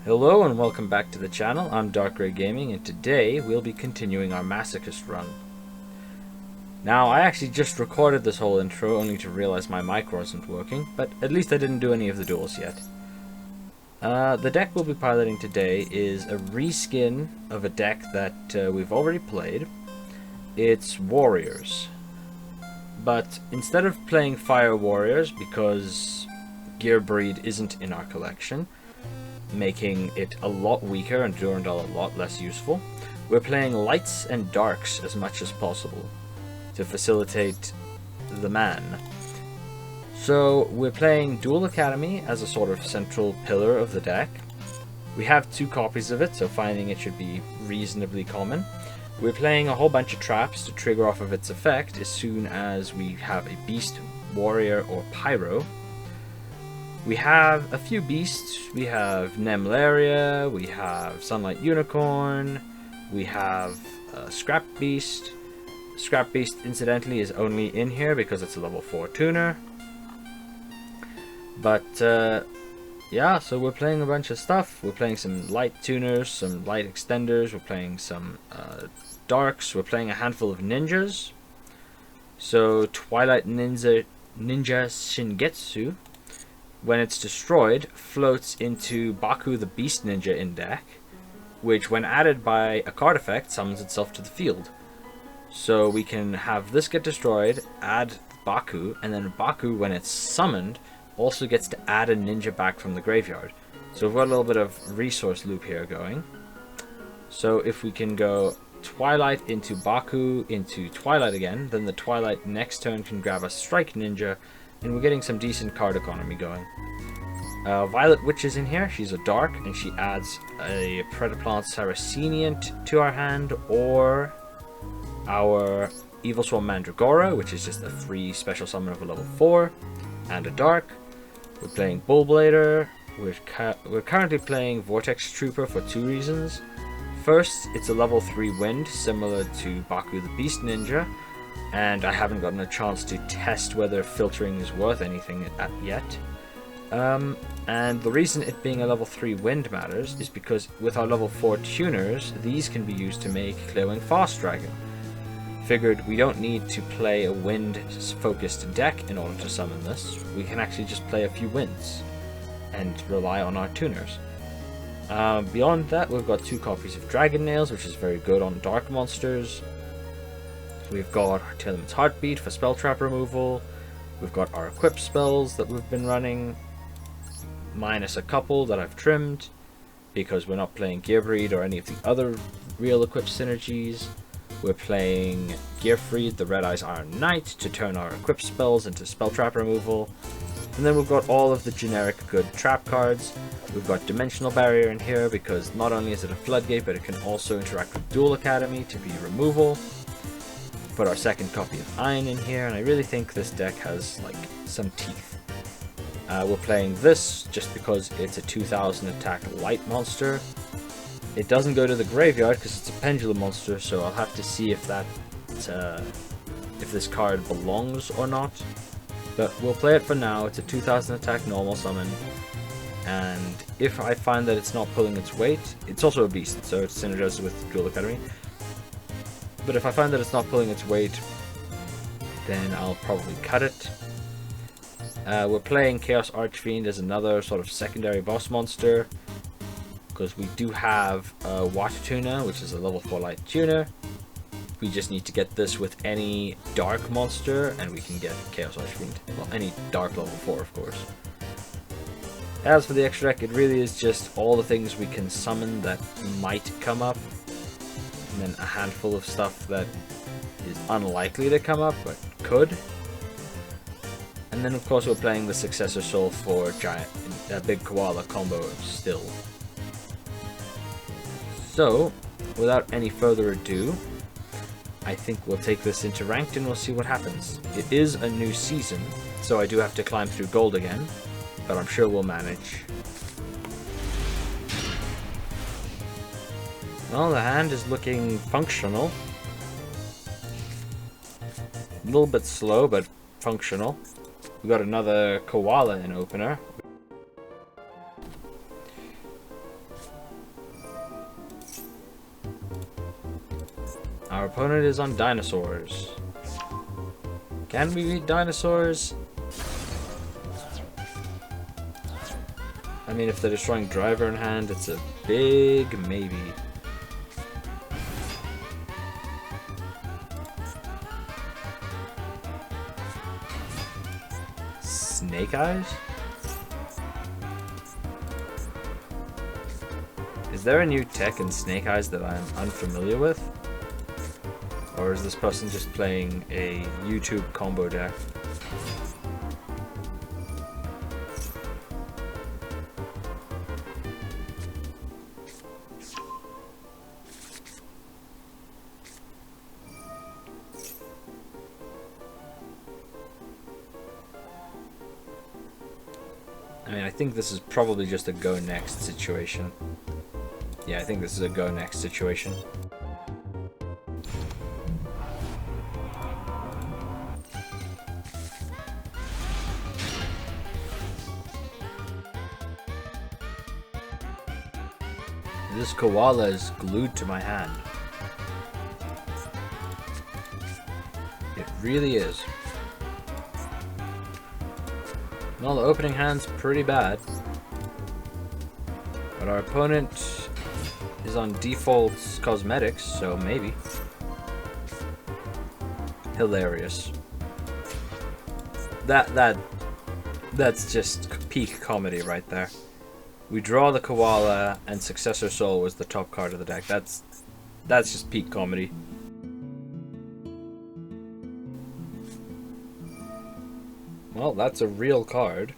Hello and welcome back to the channel. I'm Dark Grey Gaming and today we'll be continuing our Masochist run. Now I actually just recorded this whole intro only to realize my mic wasn't working, but at least I didn't do any of the duels yet. The deck we'll be piloting today is a reskin of a deck that we've already played. It's Warriors. But instead of playing Fire Warriors, because Gear Breed isn't in our collection, making it a lot weaker and Durandal a lot less useful, we're playing Lights and Darks as much as possible to facilitate the man. So we're playing Duel Academy as a sort of central pillar of the deck. We have 2 copies of it, so finding it should be reasonably common. We're playing a whole bunch of traps to trigger off of its effect as soon as we have a Beast, Warrior, or Pyro. We have a few beasts. We have Nemlaria, we have Sunlight Unicorn, we have Scrap Beast. Scrap Beast, incidentally, is only in here because it's a level 4 tuner. But, yeah, so we're playing a bunch of stuff. We're playing some light tuners, some light extenders, we're playing some darks, we're playing a handful of ninjas. So, Twilight Ninja Shingetsu, when it's destroyed, floats into Baku the Beast Ninja in deck, which when added by a card effect summons itself to the field. So we can have this get destroyed, add Baku, and then Baku, when it's summoned, also gets to add a ninja back from the graveyard. So we've got a little bit of resource loop here going. So if we can go Twilight into Baku into Twilight again, then the Twilight next turn can grab a Strike Ninja, and we're getting some decent card economy going. Violet Witch is in here. She's a dark, and she adds a Predaplant Saracenian to our hand, or our Evil Swarm Mandragora, which is just a free special summon of a level 4, and a dark. We're playing Bullblader. We're currently playing Vortex Trooper for 2 reasons. First, it's a level 3 wind, similar to Baku the Beast Ninja, and I haven't gotten a chance to test whether filtering is worth anything yet. And the reason it being a level 3 wind matters is because with our level 4 tuners, these can be used to make Clearwing Fast Dragon. Figured we don't need to play a wind-focused deck in order to summon this. We can actually just play a few winds and rely on our tuners. Beyond that, we've got 2 copies of Dragon Nails, which is very good on dark monsters. We've got our Tailman's Heartbeat for spell trap removal. We've got our equip spells that we've been running, minus a couple that I've trimmed because we're not playing Gear Breed or any of the other real equip synergies. We're playing Gearfried, the Red Eyes Iron Knight, to turn our equip spells into spell trap removal. And then we've got all of the generic good trap cards. We've got Dimensional Barrier in here because not only is it a floodgate, but it can also interact with Duel Academy to be removal. Put our second copy of Iron in here, and I really think this deck has like some teeth. We're playing this just because it's a 2000 attack light monster. It doesn't go to the graveyard because it's a pendulum monster, so I'll have to see if that if this card belongs or not. But we'll play it for now. It's a 2000 attack normal summon, and if I find that it's not pulling its weight, it's also a beast, so it synergizes with Duel Academy. But if I find that it's not pulling its weight, then I'll probably cut it. We're playing Chaos Archfiend as another sort of secondary boss monster, because we do have Water Tuner, which is a level 4 light tuner. We just need to get this with any dark monster, and we can get Chaos Archfiend. Well, any dark level 4, of course. As for the extra deck, it really is just all the things we can summon that might come up, and then a handful of stuff that is unlikely to come up, but could. And then of course we're playing the Successor Soul for Big Koala combo of Still. So, without any further ado, I think we'll take this into ranked and we'll see what happens. It is a new season, so I do have to climb through gold again, but I'm sure we'll manage. Well, the hand is looking functional. A little bit slow, but functional. We got another koala in opener. Our opponent is on dinosaurs. Can we beat dinosaurs? I mean, if they're destroying driver in hand, it's a big maybe. Snake Eyes? Is there a new tech in Snake Eyes that I'm unfamiliar with? Or is this person just playing a YouTube combo deck? I mean, I think this is probably just a go next situation. Yeah, I think this is a go next situation. This koala is glued to my hand. It really is. Well, the opening hand's pretty bad. But our opponent is on default cosmetics, so maybe. Hilarious. That's just peak comedy right there. We draw the koala, and Successor Soul was the top card of the deck. That's just peak comedy. Well, that's a real card.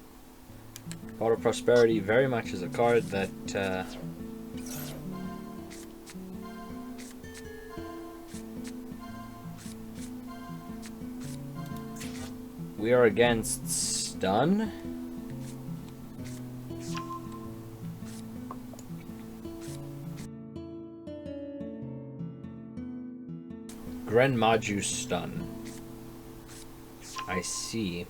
Pot of Prosperity very much is a card that we are against Stun. Grenmaju Stun. I see.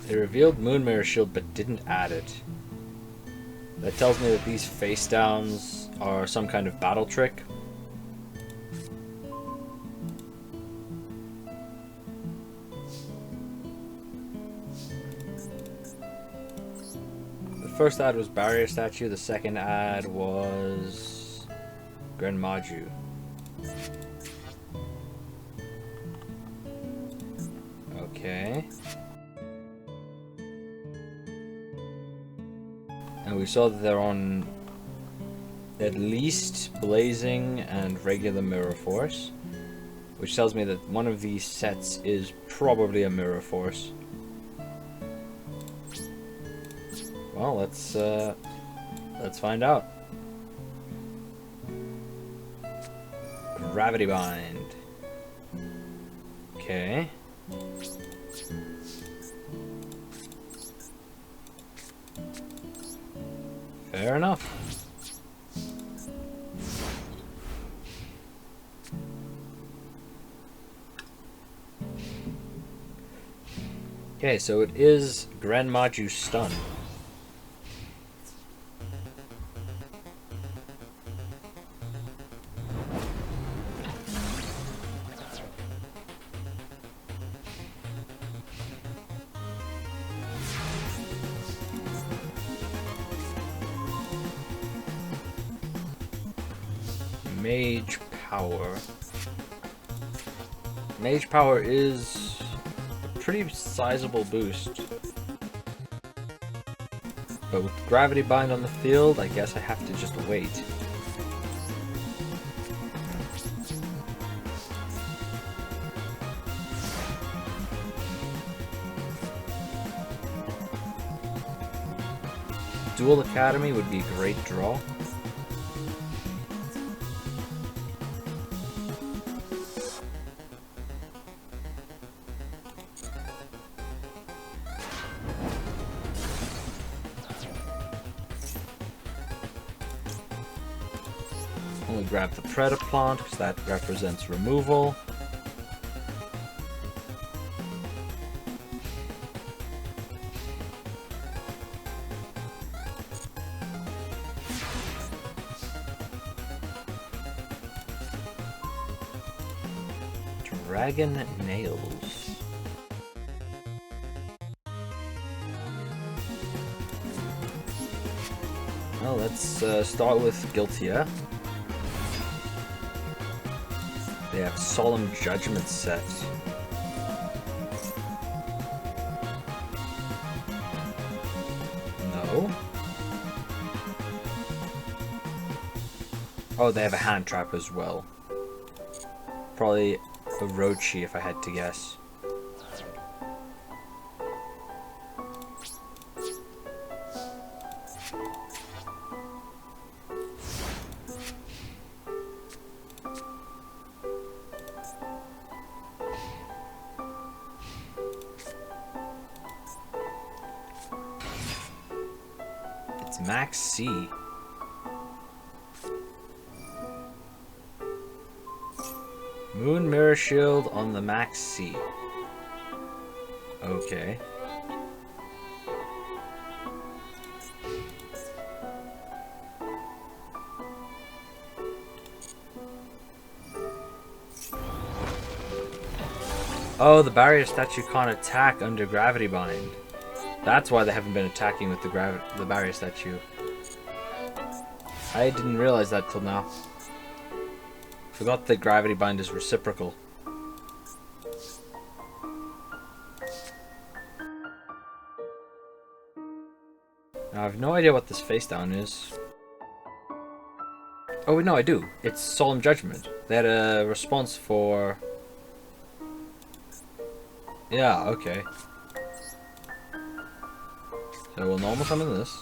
They revealed Moonmirror Shield but didn't add it. That tells me that these face downs are some kind of battle trick. The first ad was Barrier Statue, the second ad was Grenmaju. Okay. And we saw that they're on at least Blazing and regular Mirror Force, which tells me that one of these sets is probably a Mirror Force. Well, let's find out. Gravity Bind. Okay. Fair enough. Okay, so it is Grenmaju Stun. Mage Power. Mage Power is a pretty sizable boost. But with Gravity Bind on the field, I guess I have to just wait. Duel Academy would be a great draw. We'll grab the Predaplant because that represents removal. Dragon nails. Well, let's start with Guiltia. They have Solemn Judgment set. No. Oh, they have a hand trap as well. Probably a Rochi if I had to guess. It's Max C. Moon Mirror Shield on the Max C. Okay. Oh, the barrier statue can't attack under Gravity Bind. That's why they haven't been attacking with the barrier statue. I didn't realize that till now. Forgot that Gravity Bind is reciprocal. Now, I have no idea what this face down is. Oh, no, I do. It's Solemn Judgment. They had a response for... Yeah, okay. So we'll normal summon this.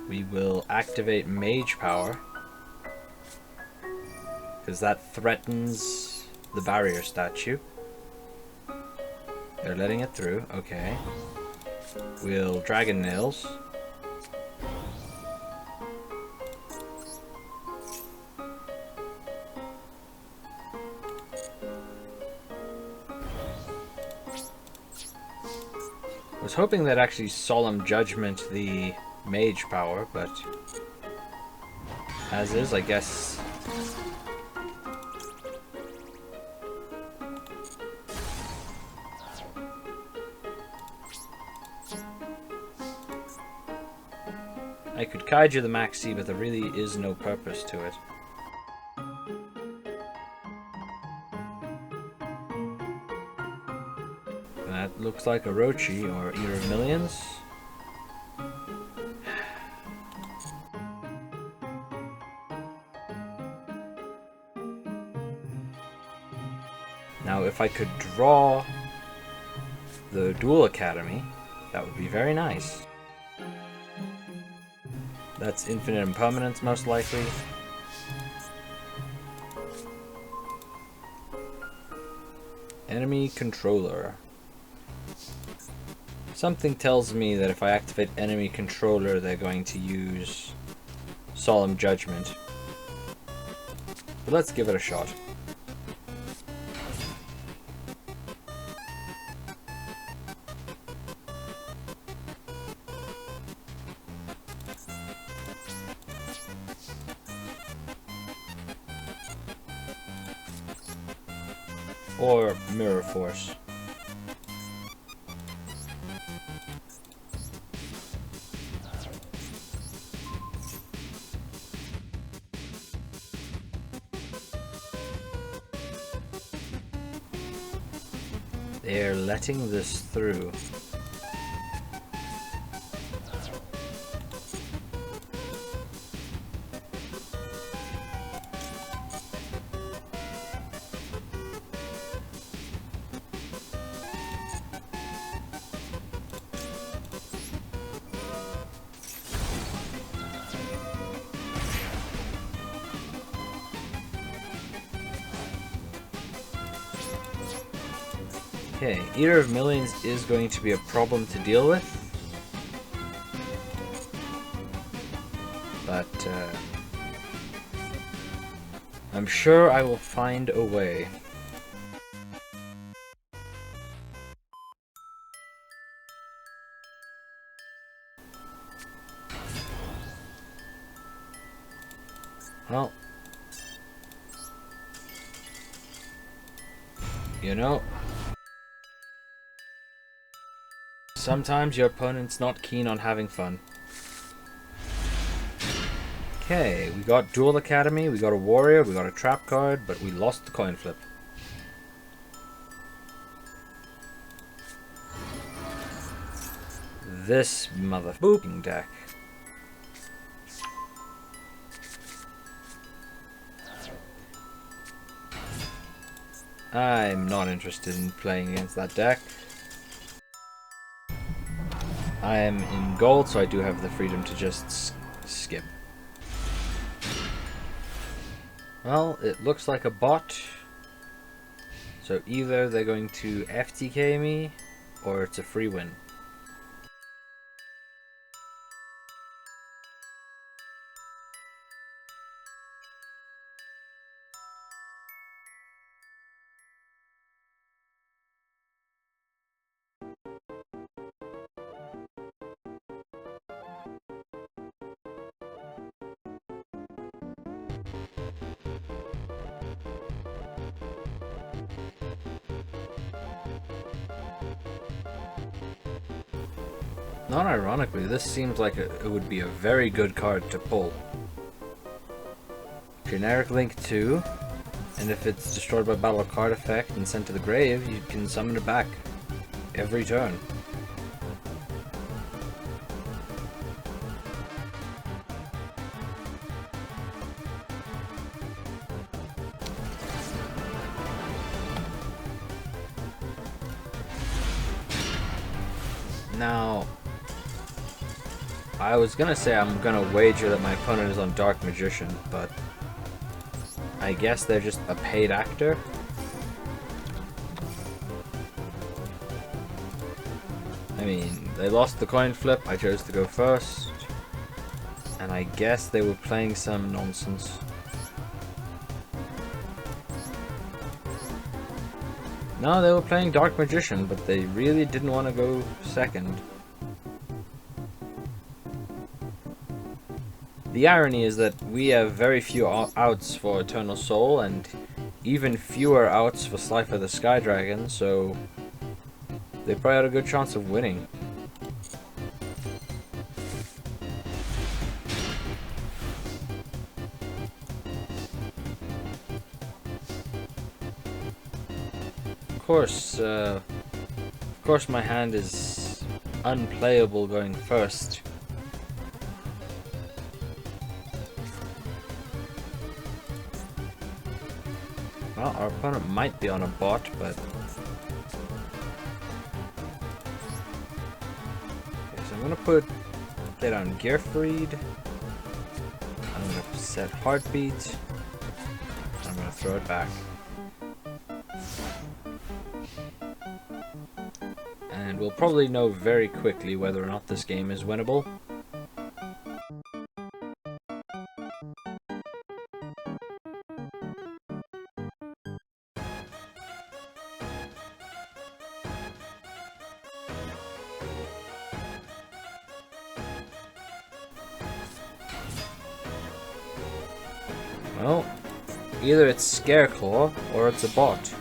We will activate Mage Power. Because that threatens the barrier statue. They're letting it through, okay. We'll Dragon Nails. I was hoping that actually Solemn Judgment the Mage Power, but as is, I guess. I could Kaiju the Maxi, but there really is no purpose to it. That looks like a Rochi or Eater of Millions. Now, if I could draw the Duel Academy, that would be very nice. That's infinite impermanence, most likely. Enemy controller. Something tells me that if I activate enemy controller, they're going to use Solemn Judgment. But let's give it a shot. Or Mirror Force. They're letting this through. Okay, Eater of Millions is going to be a problem to deal with. But, I'm sure I will find a way. Well, you know, sometimes your opponent's not keen on having fun. Okay, we got Duel Academy, we got a warrior, we got a trap card, but we lost the coin flip. This motherfucking deck. I'm not interested in playing against that deck. I am in gold, so I do have the freedom to just skip. Well, it looks like a bot. So either they're going to FTK me, or it's a free win. Not ironically, this seems like it would be a very good card to pull. Generic Link 2, and if it's destroyed by battle card effect and sent to the grave, you can summon it back every turn. Now, I was gonna say I'm gonna wager that my opponent is on Dark Magician, but I guess they're just a paid actor. I mean, they lost the coin flip, I chose to go first, and I guess they were playing some nonsense. No, they were playing Dark Magician, but they really didn't want to go second. The irony is that we have very few outs for Eternal Soul, and even fewer outs for Slifer the Sky Dragon, so they probably had a good chance of winning. Of course my hand is unplayable going first. Well, our opponent might be on a bot, but... Okay, so I'm gonna put it on Gearfried. I'm gonna set Heartbeat. I'm gonna throw it back. And we'll probably know very quickly whether or not this game is winnable. Well, either it's Scareclaw or it's a bot.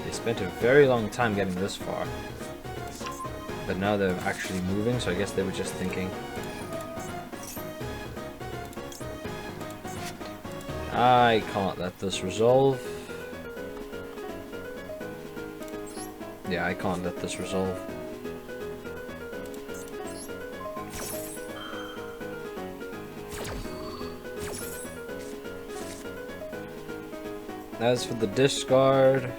They spent a very long time getting this far. But now they're actually moving, so I guess they were just thinking. I can't let this resolve. Yeah, I can't let this resolve. As for the discard,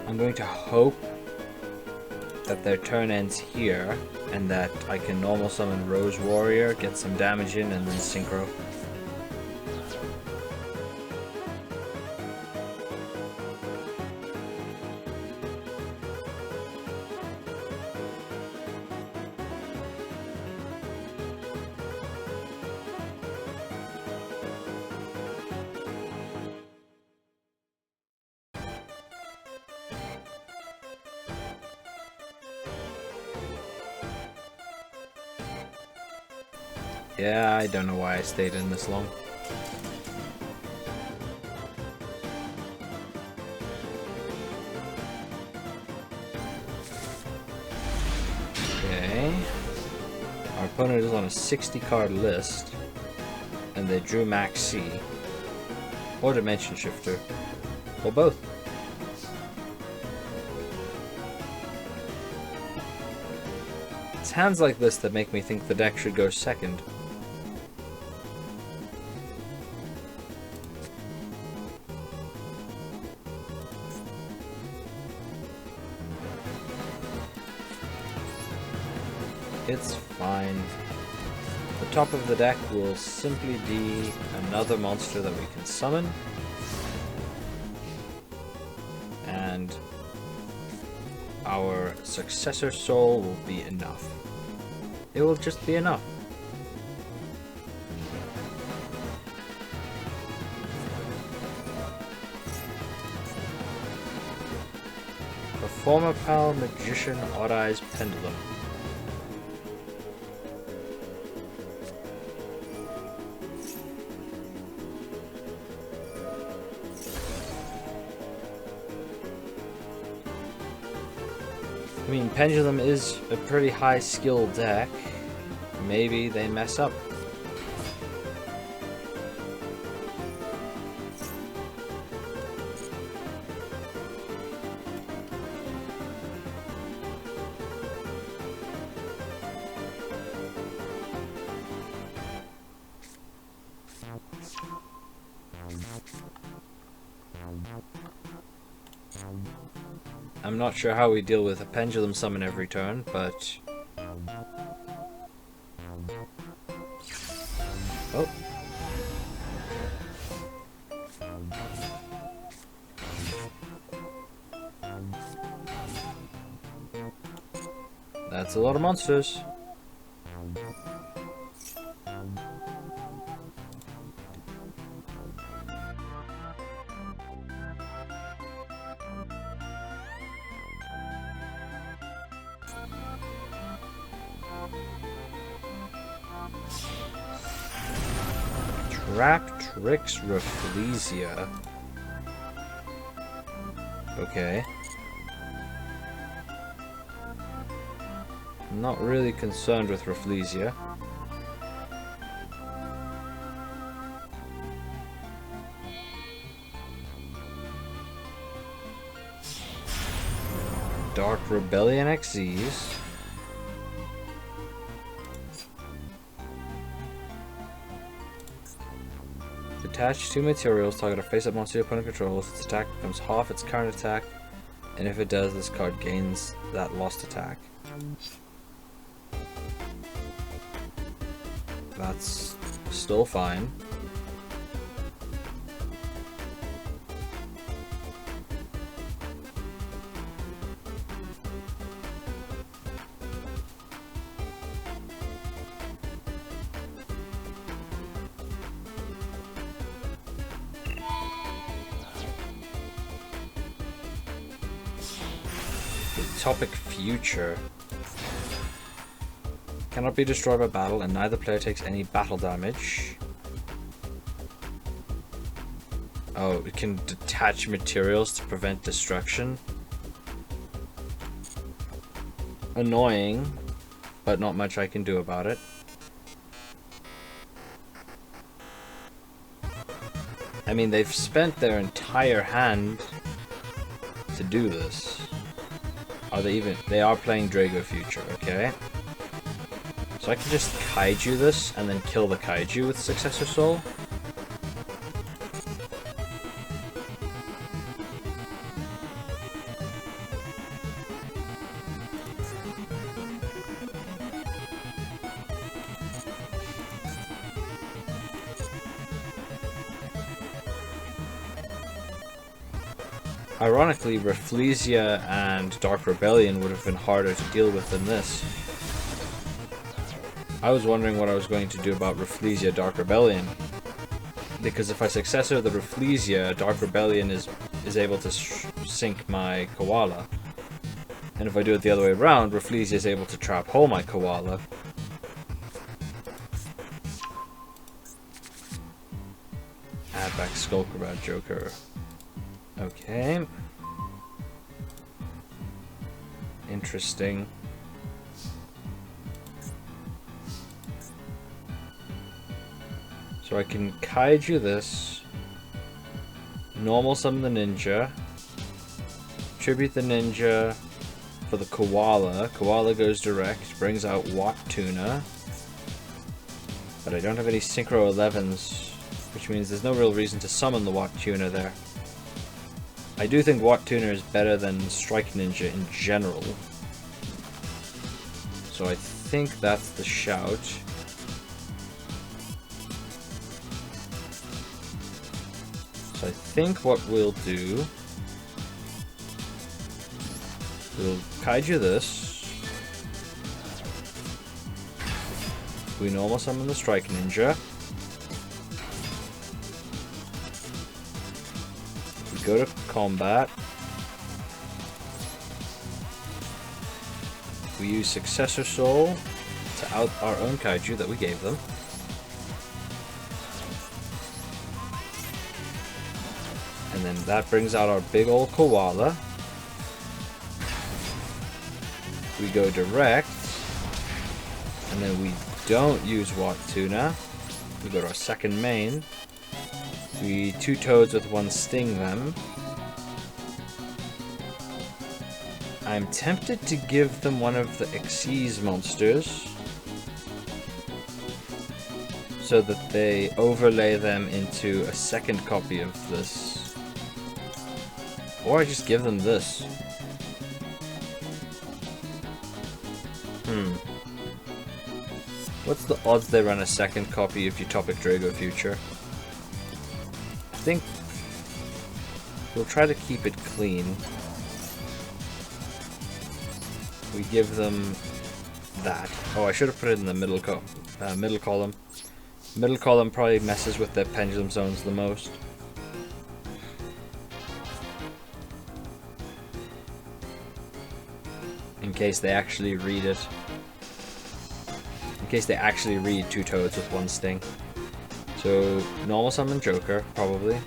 I'm going to hope that their turn ends here, and that I can normal summon Rose Warrior, get some damage in, and then synchro. Yeah, I don't know why I stayed in this long. Okay. Our opponent is on a 60 card list, and they drew Max C. Or Dimension Shifter. Or both. It's hands like this that make me think the deck should go second. It's fine. The top of the deck will simply be another monster that we can summon. And our Successor Soul will be enough. It will just be enough. Performer Pal, Magician, Odd Eyes, Pendulum. I mean, Pendulum is a pretty high skill deck. Maybe they mess up. I'm not sure how we deal with a Pendulum summon every turn, but... Oh. That's a lot of monsters. Traptrix Rafflesia. Okay. I'm not really concerned with Rafflesia. Dark Rebellion XZs. Attach 2 materials, target a face-up monster your opponent controls. Its attack becomes half its current attack, and if it does, this card gains that lost attack. That's still fine. Topic Future. Cannot be destroyed by battle, and neither player takes any battle damage. Oh, it can detach materials to prevent destruction. Annoying, but not much I can do about it. I mean, they've spent their entire hand to do this. Are they even... They are playing Drago Future, okay. So I can just Kaiju this, and then kill the Kaiju with Successor Soul. Ironically, Rafflesia and Dark Rebellion would have been harder to deal with than this. I was wondering what I was going to do about Rafflesia Dark Rebellion. Because if I Successor the Rafflesia, Dark Rebellion is able to sink my Koala. And if I do it the other way around, Rafflesia is able to trap hole my Koala. Add back Skullcrabat Joker. Okay. Interesting. So I can kaiju this. Normal summon the ninja. Tribute the ninja for the koala. Koala goes direct. Brings out Watt Tuna. But I don't have any Synchro 11s, which means there's no real reason to summon the Watt Tuna there. I do think Watt Tuna is better than Strike Ninja in general. So I think that's the shout. So I think what we'll do, we'll kaiju this. We normal summon the Strike Ninja. We go to combat. We use Successor Soul to out our own kaiju that we gave them. And then that brings out our big old koala. We go direct. And then we don't use Watt Tuna. We go to our second main. We 2 toads with 1 sting them. I'm tempted to give them one of the Xyz monsters so that they overlay them into a second copy of this. Or I just give them this. What's the odds they run a second copy of Utopic Drago Future? I think we'll try to keep it clean. We give them that. Oh, I should have put it in the middle column. Middle column probably messes with their pendulum zones the most. In case they actually read it. In case they actually read 2 toads with 1 sting. So, normal summon Joker, probably.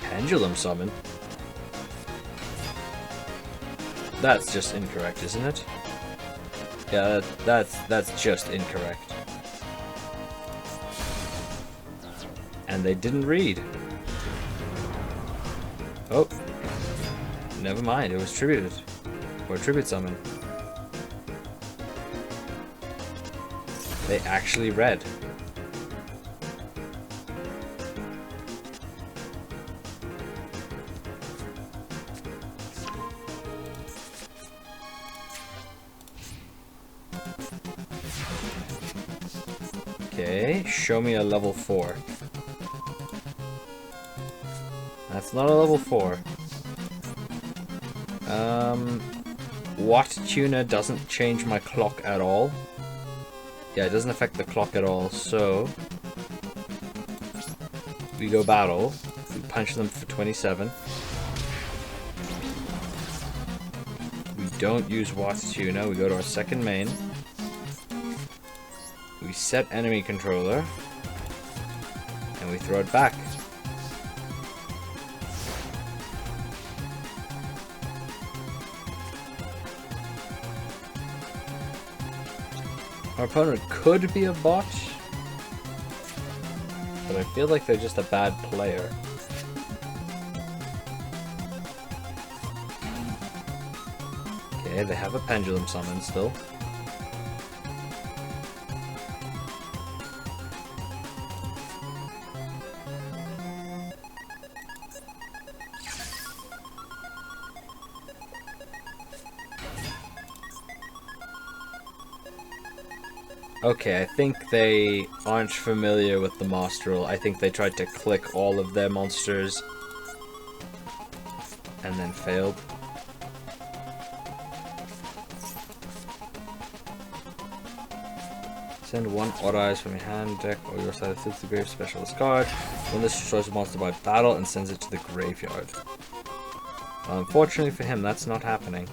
Pendulum summon? That's just incorrect, isn't it? Yeah, that's just incorrect. And they didn't read. Oh, never mind, it was tributed. Or tribute summon. They actually read. Okay, show me a level 4. That's not a level 4. Watt Tuna doesn't change my clock at all. Yeah, it doesn't affect the clock at all, so we go battle. We punch them for 27. We don't use Watt Tuna, we go to our second main. We set enemy controller. And we throw it back. Our opponent could be a bot, but I feel like they're just a bad player. Okay, they have a pendulum summon still. Okay, I think they aren't familiar with the Masterduel. I think they tried to click all of their monsters and then failed. Send 1 Odd Eyes from your hand, deck, or your side to the grave specialist card. When this destroys a monster by battle and sends it to the graveyard. Well, unfortunately for him, that's not happening.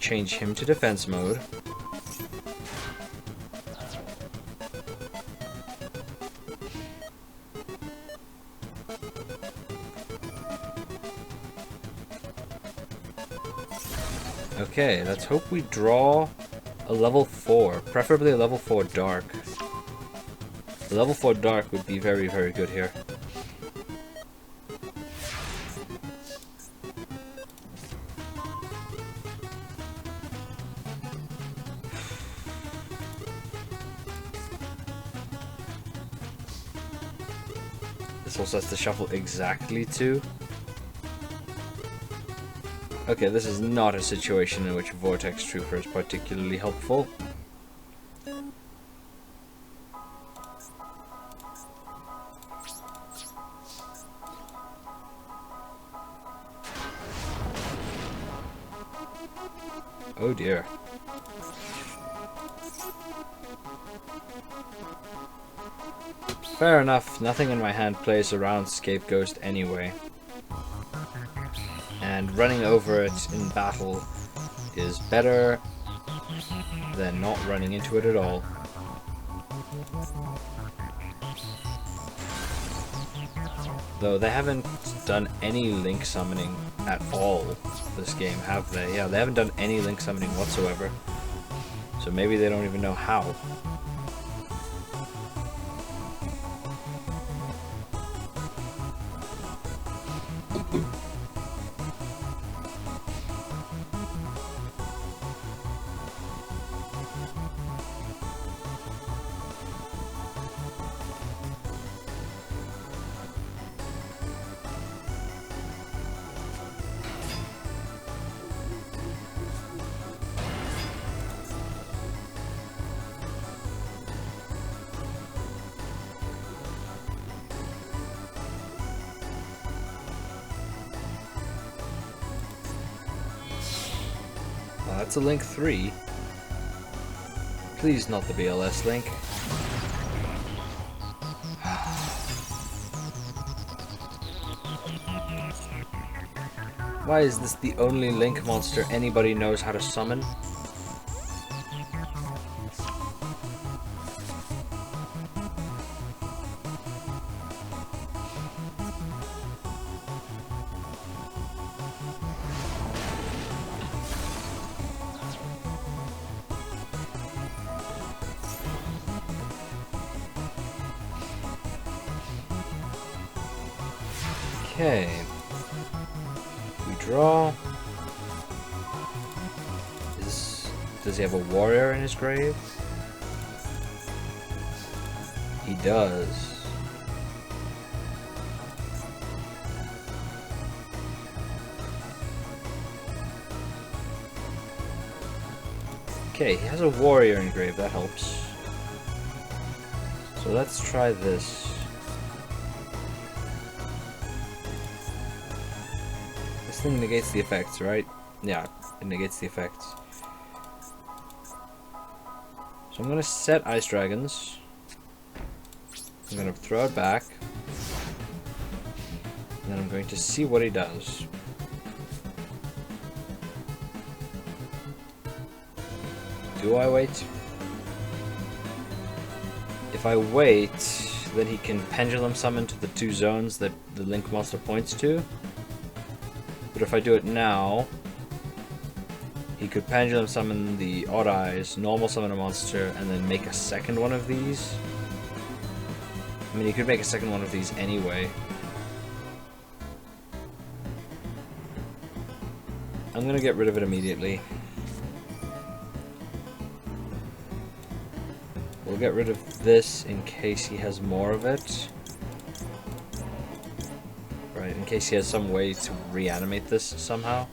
change him to defense mode. Okay, let's hope we draw a level 4, preferably a level 4 dark. A level 4 dark would be very, very good here. This also has to shuffle exactly 2. Okay, this is not a situation in which Vortex Trooper is particularly helpful. Oh dear. Fair enough, nothing in my hand plays around Scapegoat anyway. And running over it in battle is better than not running into it at all. Though they haven't done any link summoning at all this game, have they? Yeah, they haven't done any link summoning whatsoever. So maybe they don't even know how. That's a link 3. Please not the BLS link. Why is this the only link monster anybody knows how to summon? Okay. We draw. Does he have a warrior in his grave? He does. Okay, he has a warrior in grave, that helps. So let's try this. This thing negates the effects, right? Yeah, it negates the effects. So I'm gonna set Ice Dragons. I'm gonna throw it back. And then I'm going to see what he does. Do I wait? If I wait, then he can pendulum summon to the 2 zones that the Link monster points to. But if I do it now, he could pendulum summon the Odd Eyes, normal summon a monster, and then make a second one of these. I mean, he could make a second one of these anyway. I'm gonna get rid of it immediately. We'll get rid of this in case he has more of it. Right, in case he has some way to reanimate this somehow.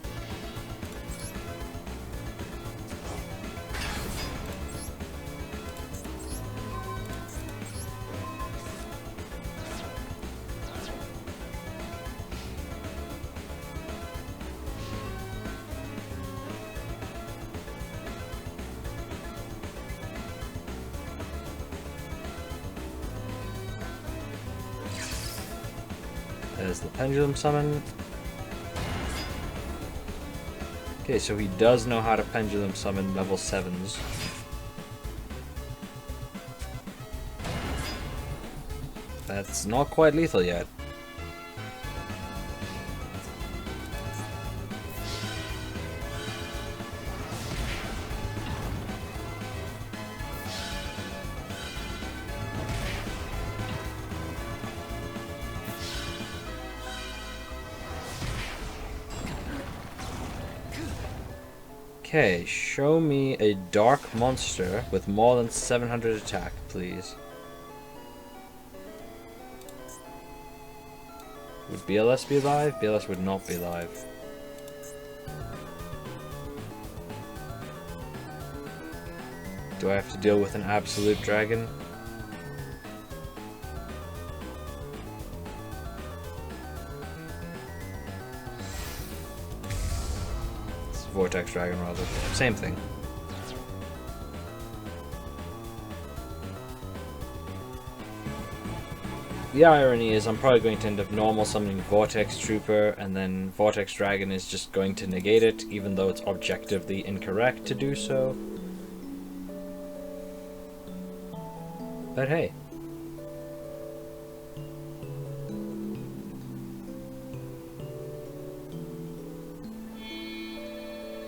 There's the pendulum summon. Okay, Okay, so he does know how to pendulum summon level 7s. That's not quite lethal yet. Okay, show me a dark monster with more than 700 attack, please. Would BLS be alive? BLS would not be alive. Do I have to deal with an absolute dragon? Vortex Dragon, rather. Same thing. The irony is I'm probably going to end up normal summoning Vortex Trooper, and then Vortex Dragon is just going to negate it, even though it's objectively incorrect to do so. But hey.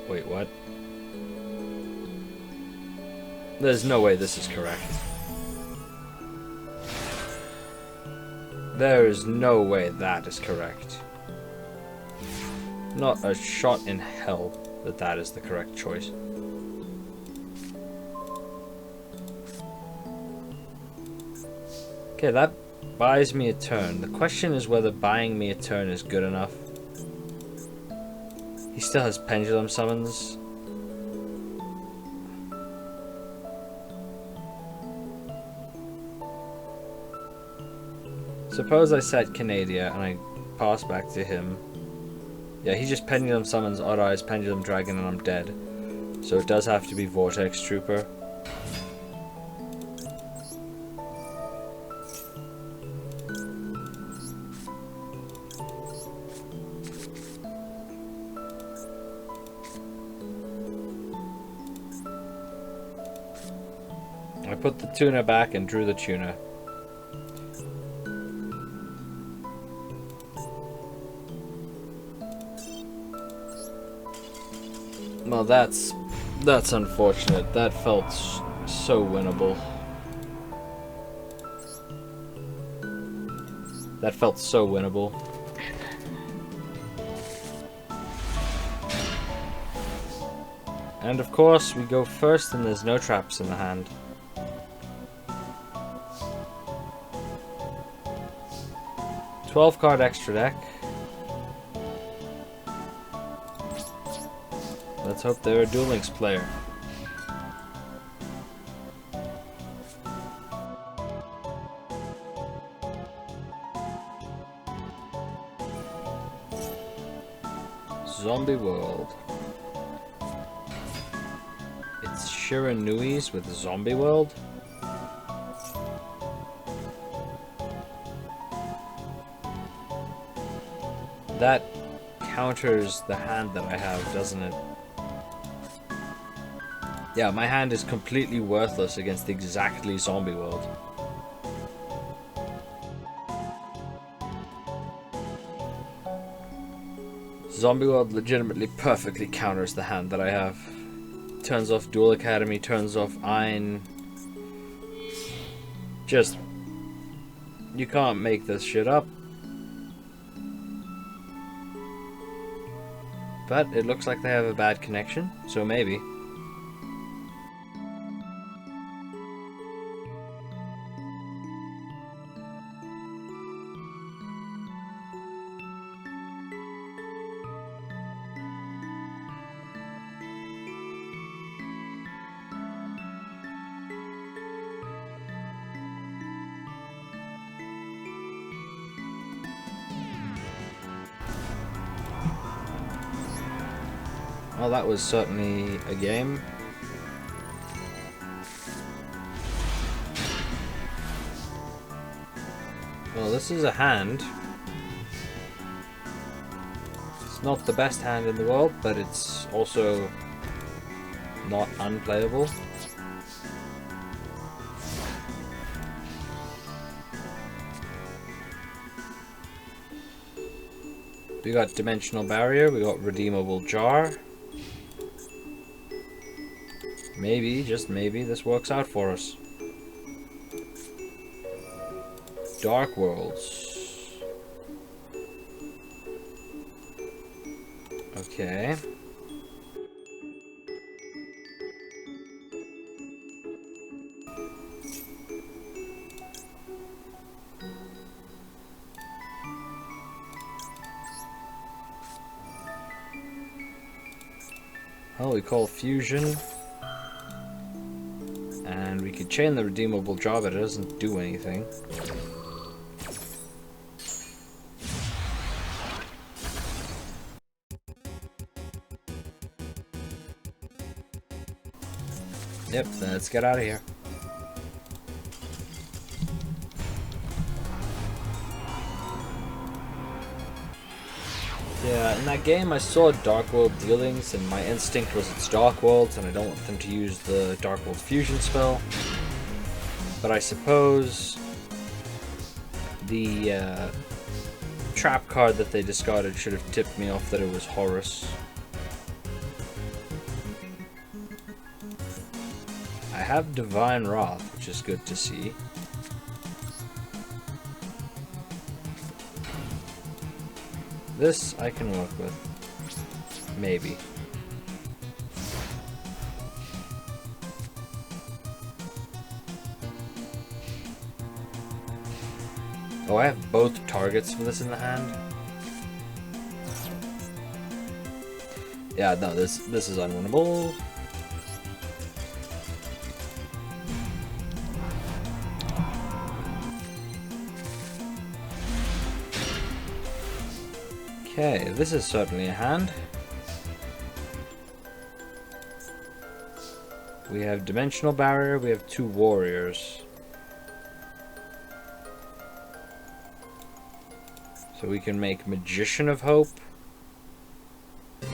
Wait, what? There's no way this is correct. There is no way that is correct. Not a shot in hell that that is the correct choice. Okay, that buys me a turn. The question is whether buying me a turn is good enough. He still has pendulum summons. Suppose I set Canadia and I pass back to him. Yeah, he just pendulum summons Odd Eyes, Pendulum Dragon, and I'm dead. So it does have to be Vortex Trooper. I put the tuna back and drew the tuna. Well, that's unfortunate. That felt so winnable. That felt so winnable. And of course, we go first and there's no traps in the hand. $12-card extra deck. Let's hope they're a Duel Links player. Zombie World. It's Shiranui's with Zombie World? That counters the hand that I have, doesn't it? Yeah, my hand is completely worthless against exactly Zombie World. Zombie World legitimately perfectly counters the hand that I have. Turns off Duel Academy, turns off Ein. Just... you can't make this shit up. But it looks like they have a bad connection, so maybe. Well, that was certainly a game. Well, this is a hand. It's not the best hand in the world, but it's also not unplayable. We got Dimensional Barrier, we got Redeemable Jar. Maybe, just maybe, this works out for us. Dark Worlds. Okay. Well, we call Fusion. And we could chain the Redeemable Jar, but it doesn't do anything. Yep, let's get out of here. Yeah, in that game I saw Dark World dealings and my instinct was it's Dark Worlds and I don't want them to use the Dark World Fusion spell. But I suppose the trap card that they discarded should have tipped me off that it was Horus. I have Divine Wrath, which is good to see. This I can work with. Maybe. Oh, I have both targets for this in the hand. Yeah, no, this is unwinnable. Okay, this is certainly a hand. We have Dimensional Barrier, we have 2 warriors. So we can make Magician of Hope. Yeah,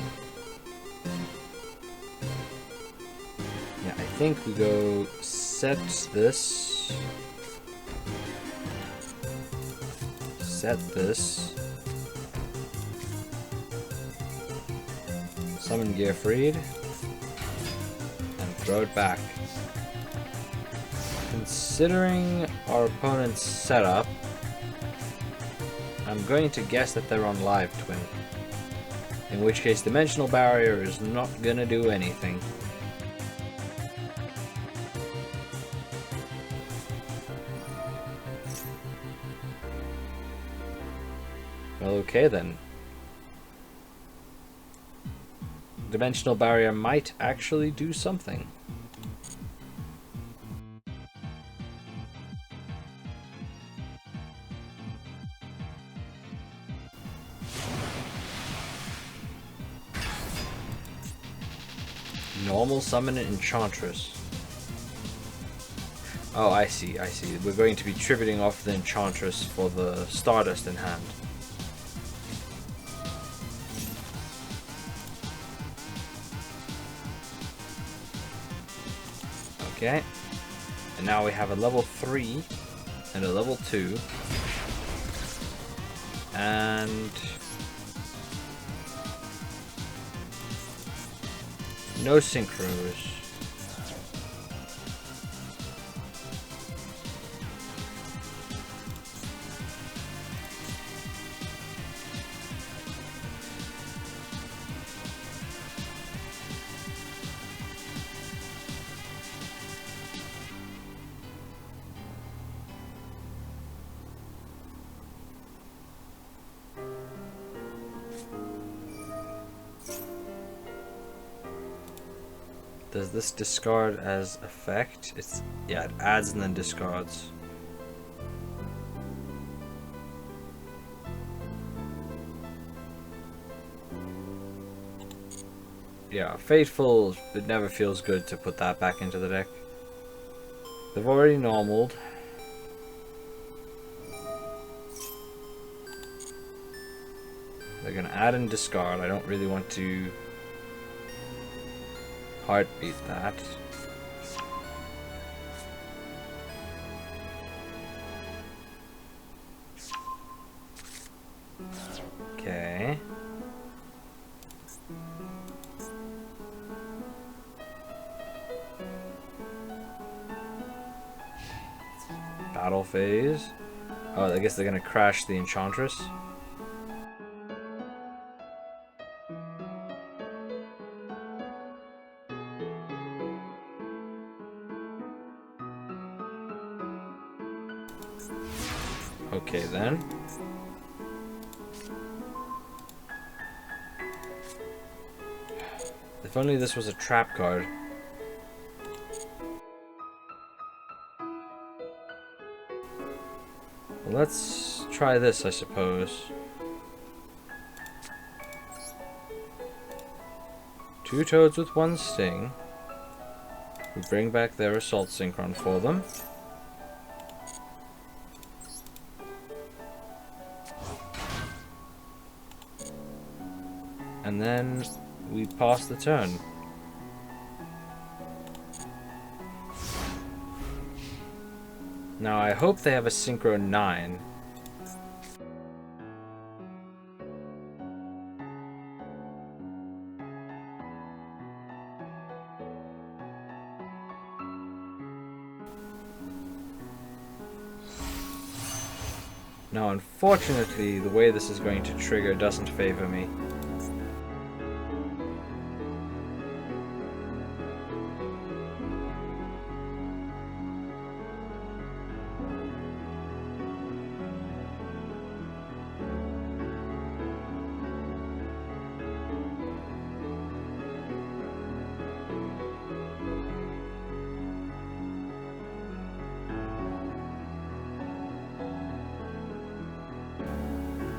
I think we go set this. Set this. Summon Gearfried. And throw it back. Considering our opponent's setup, I'm going to guess that they're on Live Twin. In which case Dimensional Barrier is not gonna do anything. Well, okay then. Dimensional Barrier might actually do something. Normal summon an Enchantress. Oh, I see. We're going to be tributing off the Enchantress for the Stardust in hand. Okay. And now we have a level 3 and a level 2. And no synchros. Does this discard as effect? Yeah, it adds and then discards. Yeah, Fateful, it never feels good to put that back into the deck. They've already normaled. They're gonna add and discard. I don't really want to heartbeat that. Okay. Battle phase. Oh, I guess they're gonna crash the Enchantress. Okay then. If only this was a trap card. Well, let's try this, I suppose. 2 toads with 1 sting. We bring back their assault synchron for them. And then we pass the turn. Now I hope they have a Synchro 9. Now unfortunately, the way this is going to trigger doesn't favor me.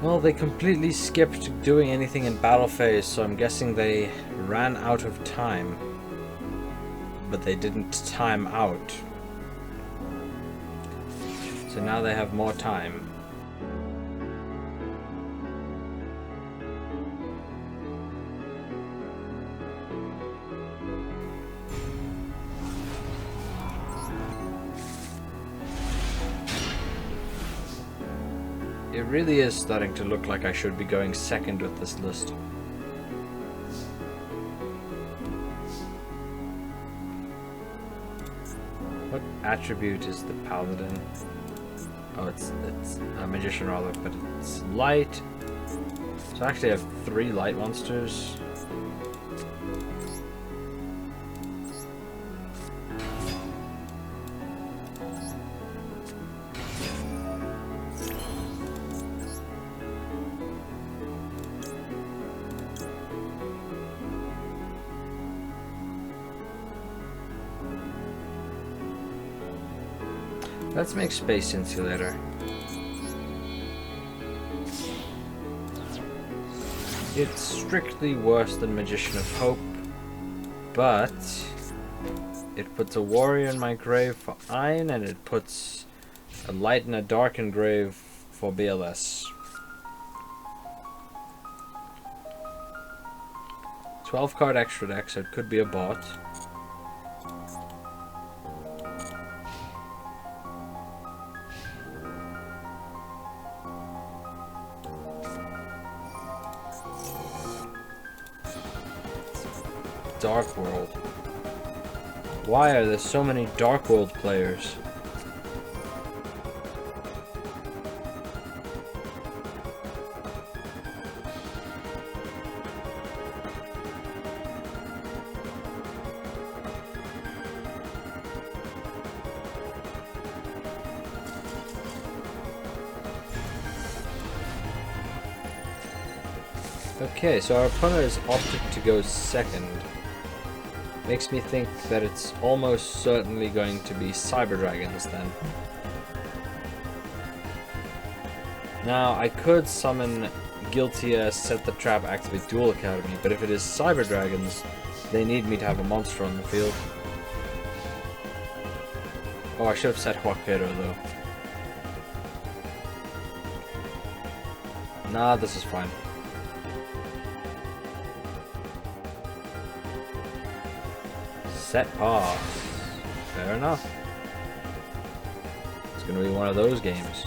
Well, they completely skipped doing anything in battle phase, so I'm guessing they ran out of time. But they didn't time out. So now they have more time. It really is starting to look like I should be going second with this list. What attribute is the paladin? Oh, it's a magician rather, but it's light. So I actually have 3 light monsters. Let's make Space Insulator. It's strictly worse than Magician of Hope, but it puts a warrior in my grave for Iron, and it puts a light and a dark in grave for BLS. 12 card extra deck, so it could be a bot. Dark World. Why are there so many Dark World players? Okay, so our opponent has opted to go second. Makes me think that it's almost certainly going to be Cyber Dragons then. Now, I could summon Guiltia, set the trap, activate Duel Academy, but if it is Cyber Dragons, they need me to have a monster on the field. Oh, I should have set Huaquero though. Nah, this is fine. Set pass. Fair enough. It's gonna be one of those games.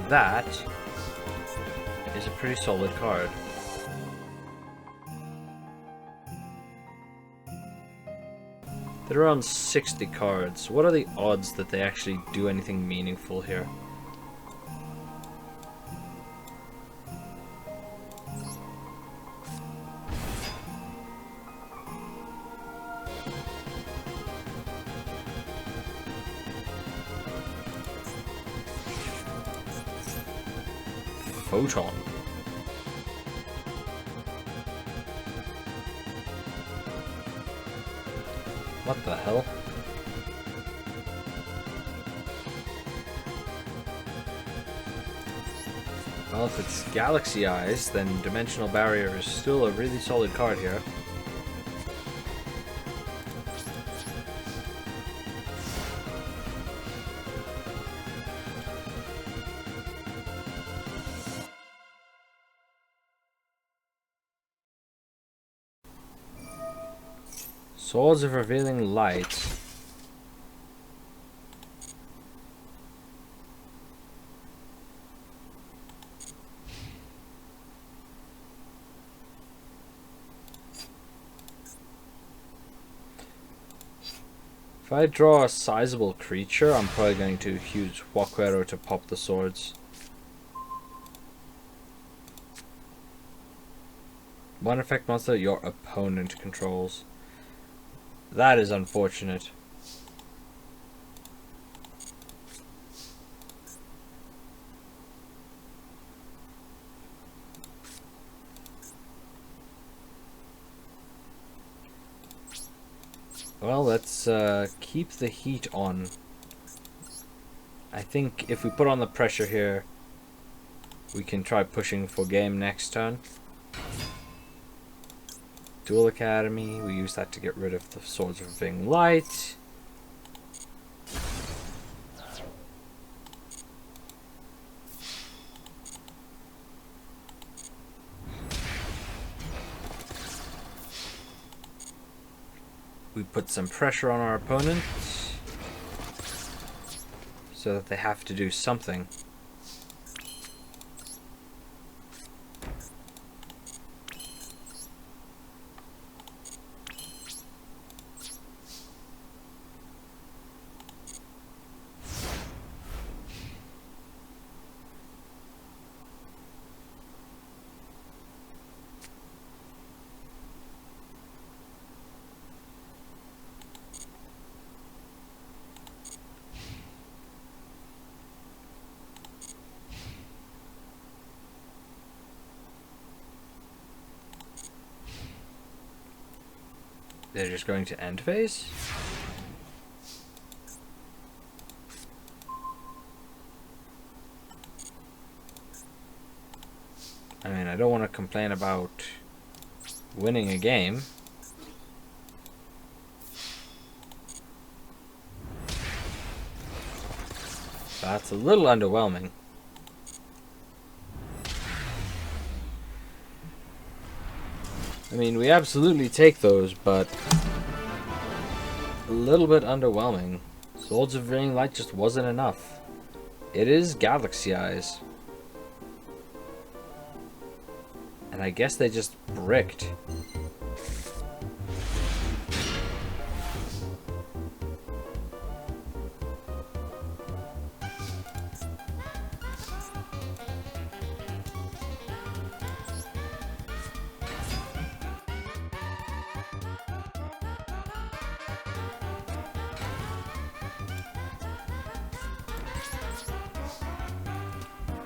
That is a pretty solid card. They're around 60 cards. What are the odds that they actually do anything meaningful here? Photon. What the hell? Well, if it's Galaxy Eyes, then Dimensional Barrier is still a really solid card here. Swords of Revealing Light. If I draw a sizable creature, I'm probably going to use Waquero to pop the swords. One effect monster your opponent controls. That is unfortunate. Well, let's keep the heat on. I think if we put on the pressure here, we can try pushing for game next turn. Duel Academy, we use that to get rid of the Swords of Revealing Light. We put some pressure on our opponent so that they have to do something. They're just going to end phase? I mean, I don't want to complain about winning a game. That's a little underwhelming. I mean, we absolutely take those, but a little bit underwhelming. Swords of Revealing Light just wasn't enough. It is Galaxy Eyes. And I guess they just bricked.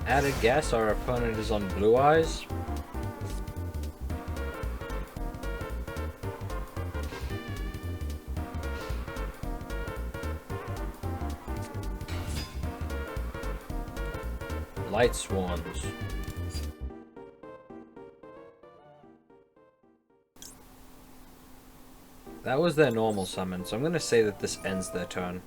At a guess, our opponent is on Blue Eyes. Light Swans. That was their normal summon, so I'm going to say that this ends their turn.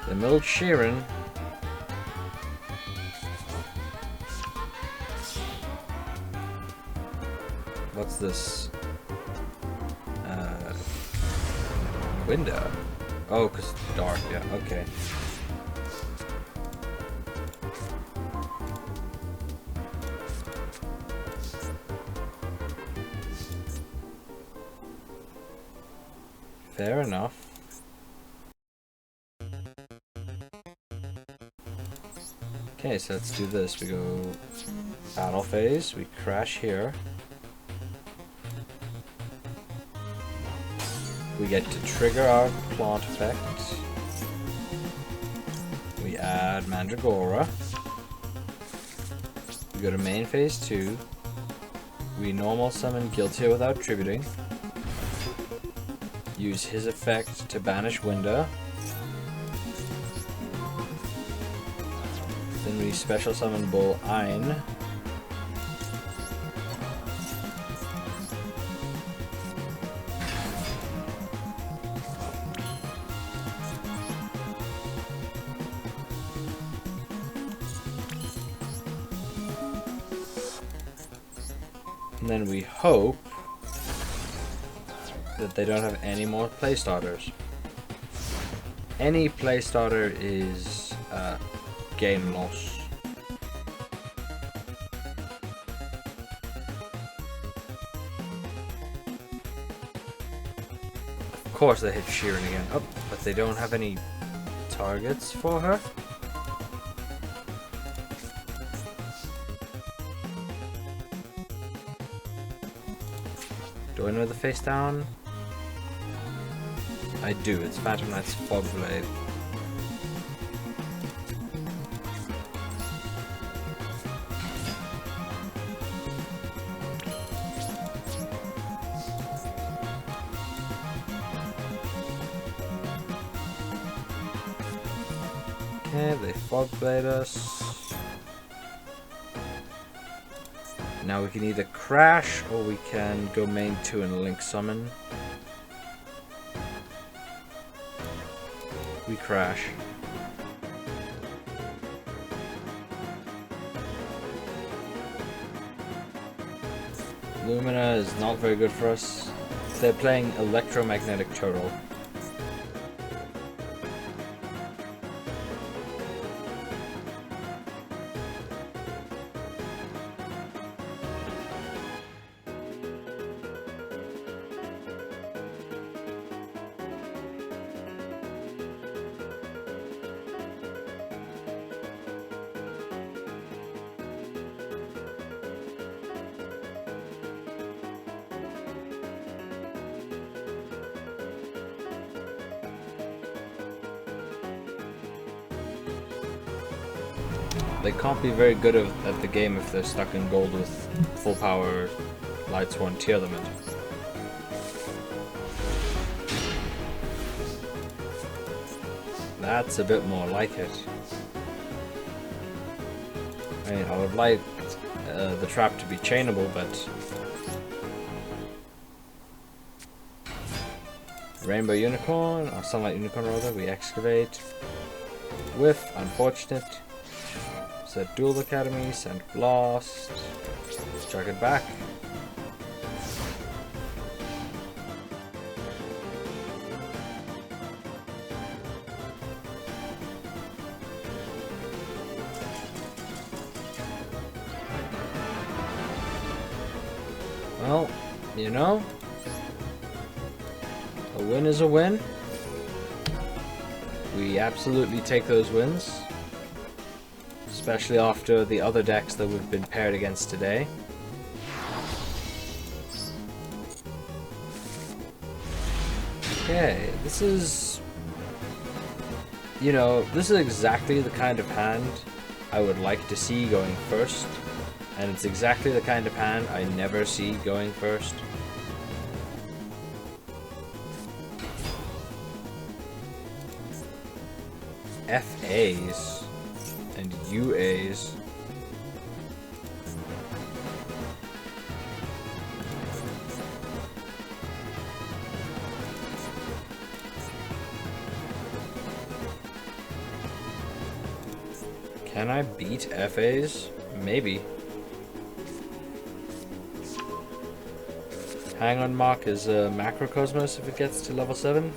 The milled Sheeran. What's this? Window. Oh, because it's dark, yeah, okay. Fair enough. Okay, so let's do this. We go battle phase, we crash here. We get to trigger our plant effect. We add Mandragora. We go to main phase 2. We normal summon Yugioh without tributing. Use his effect to banish Winda. Then we special summon Bull Ein. And then we hope that they don't have any more play starters. Any play starter is game loss. Of course they hit Sheeran again. Oh, but they don't have any targets for her. Do I know the face down? I do, it's Phantom Knight's Fog Blade. Okay, they Fog Blade us. Now we can either crash or we can go main 2 and link summon. We crash. Lumina is not very good for us. They're playing Electromagnetic Turtle. They can't be very good at the game if they're stuck in gold with full power Lightsworn Tea Element. That's a bit more like it. I mean, I would like the trap to be chainable, but Rainbow Unicorn, or Sunlight Unicorn rather, we excavate. Whiff, unfortunate. Set Duel Academy, send Blast. Let's chuck it back. Well, you know, a win is a win. We absolutely take those wins. Especially after the other decks that we've been paired against today. Okay, this is... You know, this is exactly the kind of hand I would like to see going first. And it's exactly the kind of hand I never see going first. FAs. And UAs. Can I beat FAs? Maybe. Hang on Mark is Macrocosmos if it gets to level 7.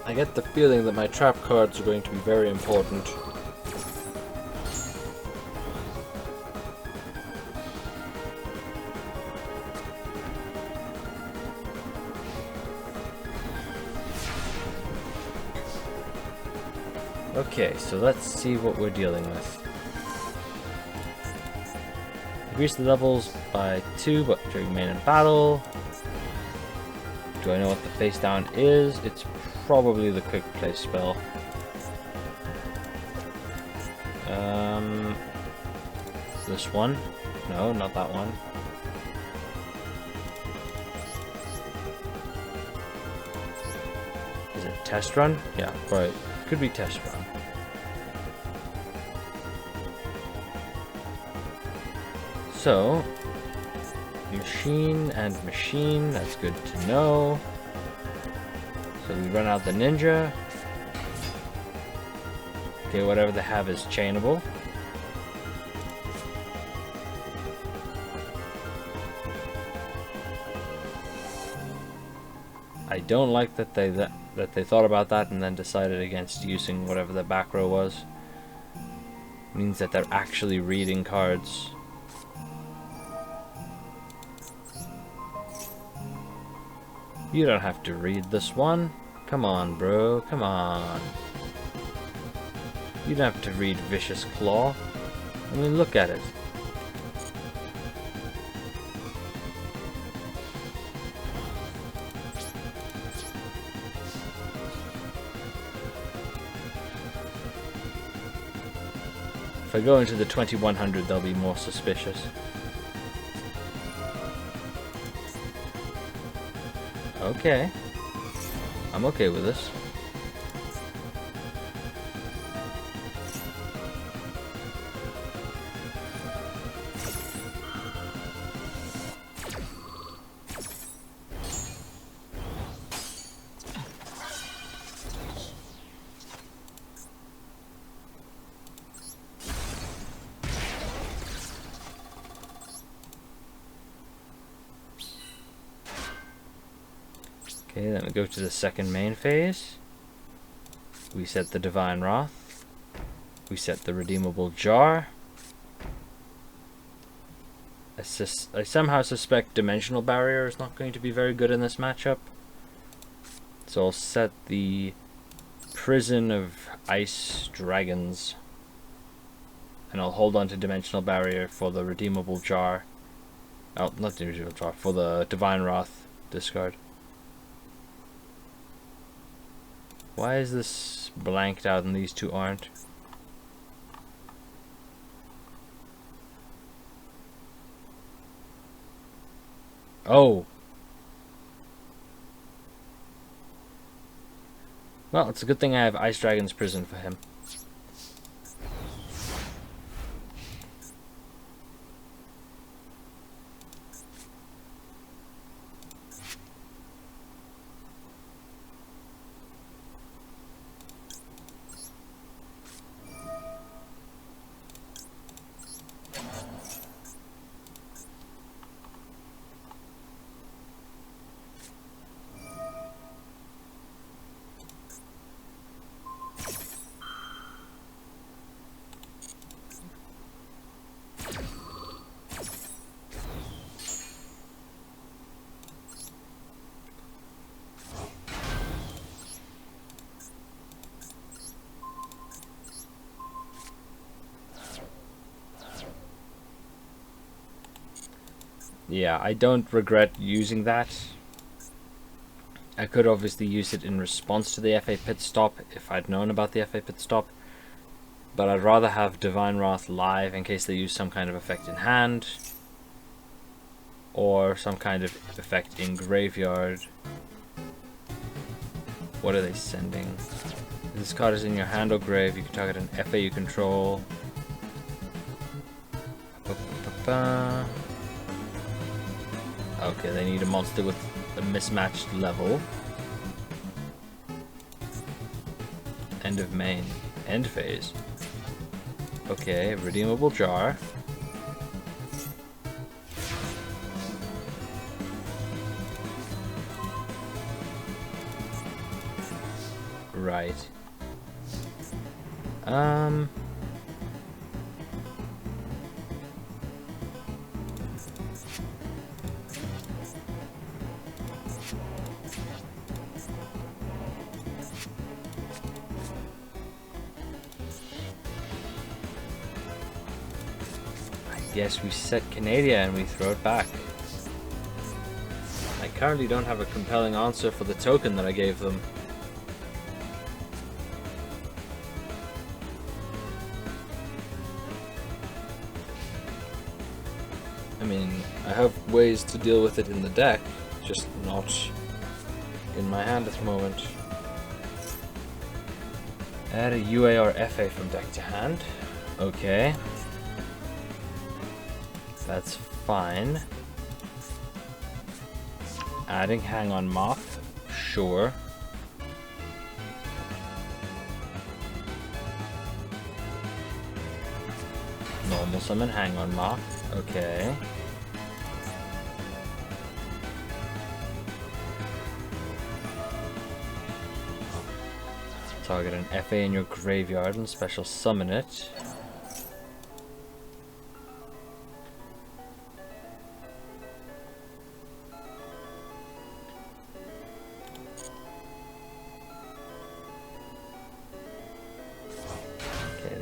I get the feeling that my trap cards are going to be very important. Okay, so let's see what we're dealing with. Increase the levels by 2, but during main and battle. Do I know what the face down is? It's probably the quick play spell. This one? No, not that one. Is it test run? Yeah, right. Could be test run. So, machine and machine, that's good to know. So we run out the ninja. Okay, whatever they have is chainable. I don't like that they thought about that and then decided against using whatever the back row was. It means that they're actually reading cards. You don't have to read this one. Come on, bro. Come on. You don't have to read Vicious Claw. I mean, look at it. If I go into the 2100, they'll be more suspicious. Okay. I'm okay with this. Okay, then we go to the second main phase. We set the Divine Wrath. We set the Redeemable Jar. I somehow suspect Dimensional Barrier is not going to be very good in this matchup. So I'll set the Prison of Ice Dragons. And I'll hold on to Dimensional Barrier for the Redeemable Jar. Oh, not the Redeemable Jar, for the Divine Wrath discard. Why is this blanked out and these two aren't? Oh! Well, it's a good thing I have Ice Dragon's Prison for him. Yeah, I don't regret using that. I could obviously use it in response to the FA pit stop if I'd known about the FA pit stop, but I'd rather have Divine Wrath live in case they use some kind of effect in hand or some kind of effect in graveyard. What are they sending? If this card is in your hand or grave, you can target an FA you control. Okay, they need a monster with a mismatched level. End of main. End phase. Okay, redeemable jar. Right. Yes, we set Canada and we throw it back. I currently don't have a compelling answer for the token that I gave them. I mean, I have ways to deal with it in the deck, just not in my hand at the moment. Add a UA or FA from deck to hand. Okay. That's fine. Adding Hang on Moth, sure. Normal summon Hang on Moth, okay. Target an FA in your graveyard and special summon it.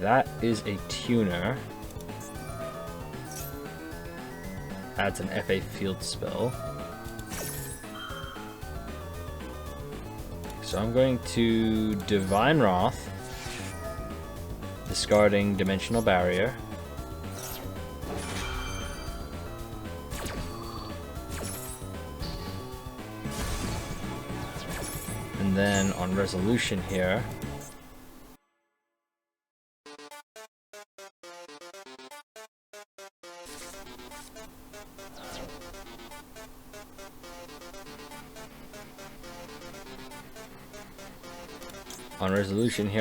That is a tuner. Adds an FA field spell. So I'm going to Divine Wrath, discarding Dimensional Barrier. And then on resolution here,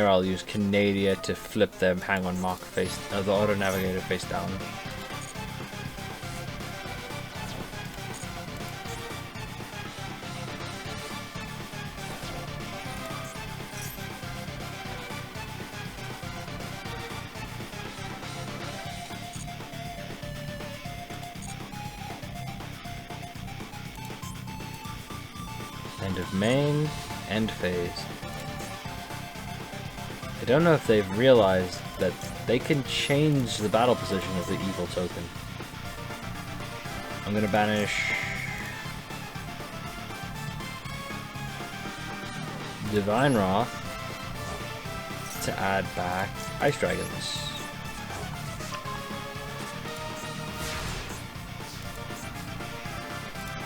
I'll use Canadia to flip them Hang on Mock face, the Auto Navigator face down. End of main, end phase. I don't know if they've realized that they can change the battle position of the evil token. I'm gonna banish Divine Wrath to add back Ice Dragons.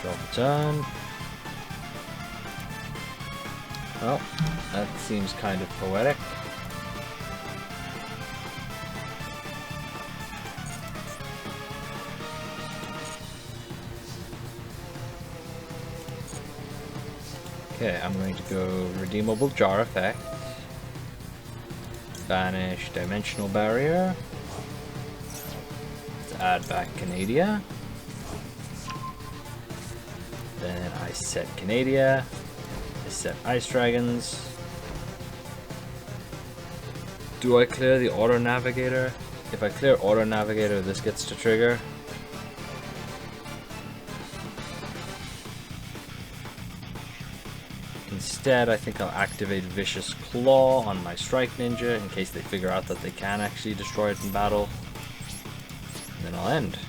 Drop a turn. Well, that seems kind of poetic. Okay, I'm going to go Redeemable Jar effect, banish Dimensional Barrier, to add back Canadia, then I set Canadia, I set Ice Dragons. Do I clear the Auto Navigator? If I clear Auto Navigator, this gets to trigger. Instead, I think I'll activate Vicious Claw on my Strike Ninja in case they figure out that they can actually destroy it in battle. And then I'll end.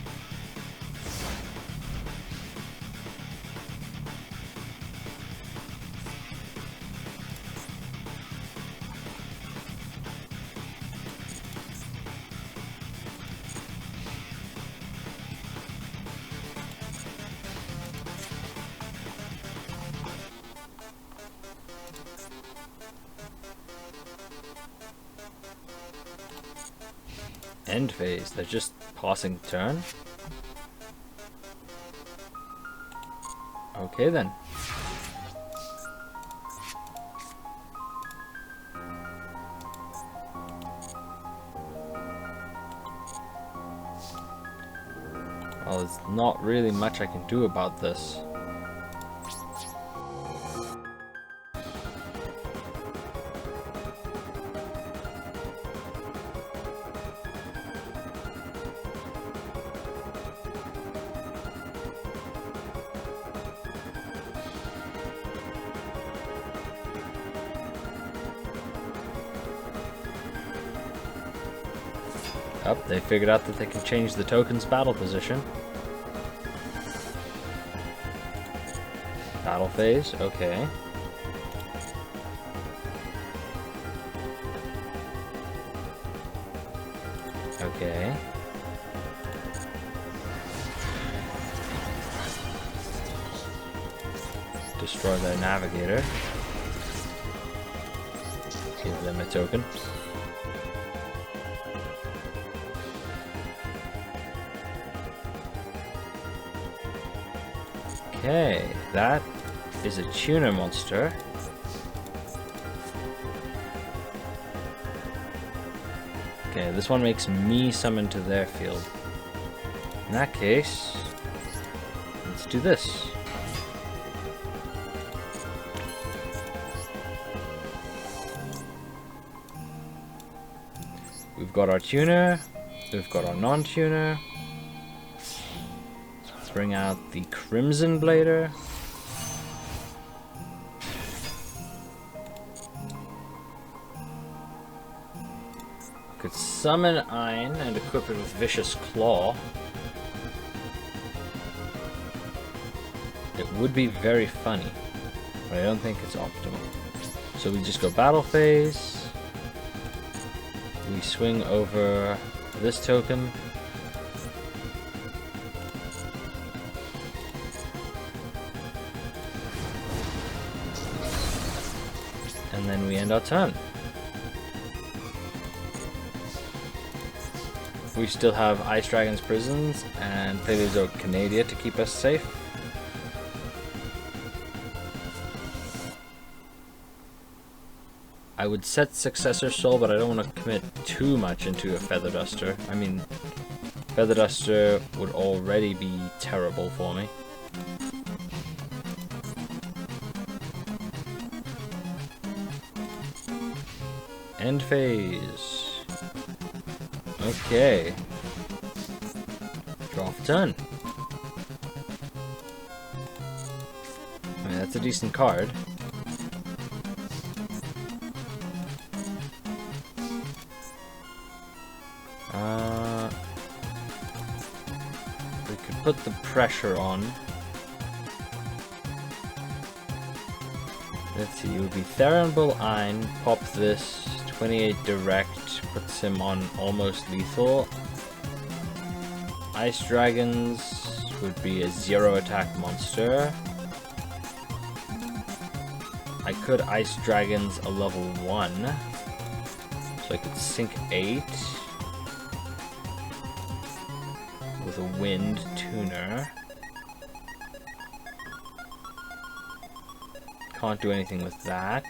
End phase. They're just passing turn. Okay then. Well, there's not really much I can do about this. Oh, they figured out that they can change the token's battle position. Battle phase, okay. Okay. Destroy their navigator. Give them a token. Okay, that is a tuner monster. Okay, this one makes me summon to their field. In that case, let's do this. We've got our tuner, we've got our non-tuner. Let's bring out the Crimson Blader. Could summon Ein and equip it with Vicious Claw. It would be very funny, but I don't think it's optimal. So we just go battle phase. We swing over this token. And then we end our turn. We still have Ice Dragon's Prisons and Paleozoic Canadia to keep us safe. I would set Successor Soul, but I don't want to commit too much into a Feather Duster. I mean, Feather Duster would already be terrible for me. End phase. Okay. Draw for turn. I mean, that's a decent card. We could put the pressure on. Let's see, it would be Theranbull Ein, pop this, 28 direct, puts him on almost lethal. Ice Dragons would be a 0 attack monster. I could Ice Dragons a level 1, so I could sink 8 with a Wind Tuner. Can't do anything with that.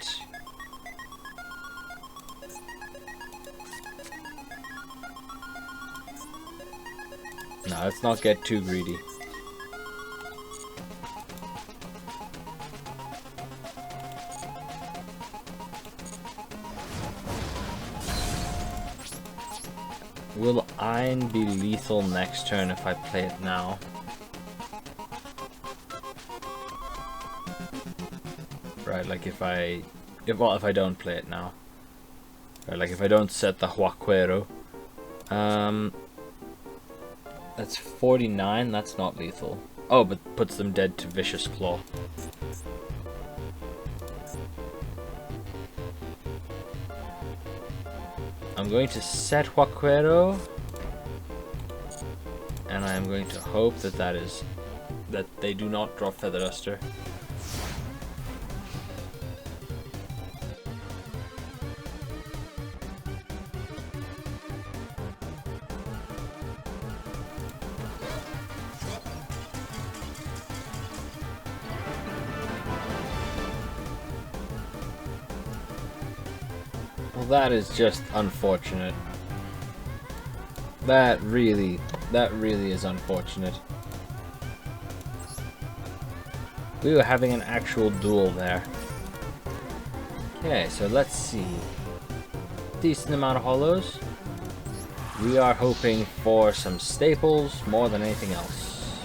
No, let's not get too greedy. Will Ein be lethal next turn if I play it now? Right, like if I don't play it now. Right, like if I don't set the Huaquero. That's 49, that's not lethal. Oh, but puts them dead to Vicious Claw. I'm going to set Huaquero, and I'm going to hope that that they do not draw Feather Duster. Well, that is just unfortunate. That really is unfortunate. We were having an actual duel there. Okay, so let's see. Decent amount of hollows. We are hoping for some staples more than anything else.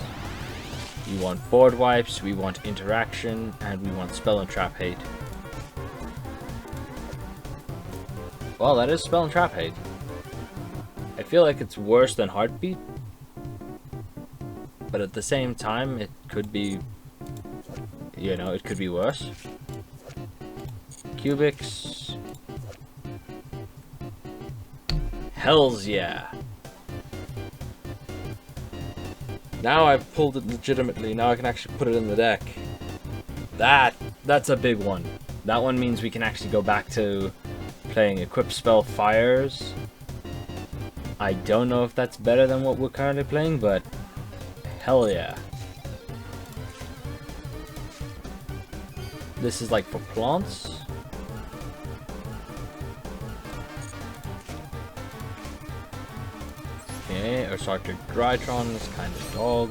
We want board wipes, we want interaction, and we want spell and trap hate. Well, that is spell and trap hate. I feel like it's worse than heartbeat, but at the same time, it could be, you know, it could be worse. Cubics. Hells yeah. Now I've pulled it legitimately. Now I can actually put it in the deck. That's a big one. That one means we can actually go back to playing equip spell fires. I don't know if that's better than what we're currently playing, but hell yeah. This is like for plants. Okay, or Sartor Drytron is kind of dog.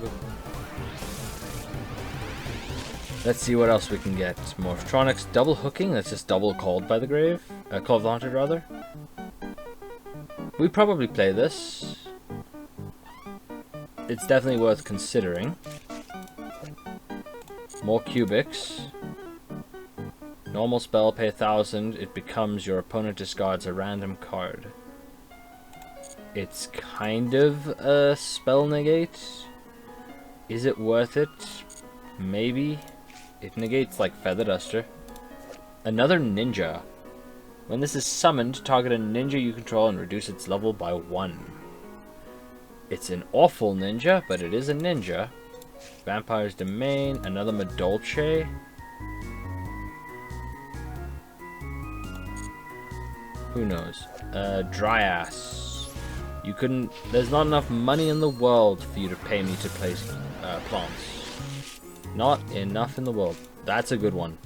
Let's see what else we can get. Morphtronics, double hooking, that's just double called by the grave. Call of the Haunted, rather. We probably play this. It's definitely worth considering. More cubics. Normal spell, pay 1,000. It becomes your opponent discards a random card. It's kind of a spell negate. Is it worth it? Maybe. It negates like Feather Duster. Another ninja. When this is summoned, target a ninja you control and reduce its level by 1. It's an awful ninja, but it is a ninja. Vampire's Domain, another Madolche. Who knows? Dryas. You couldn't... There's not enough money in the world for you to pay me to place plants. Not enough in the world. That's a good one.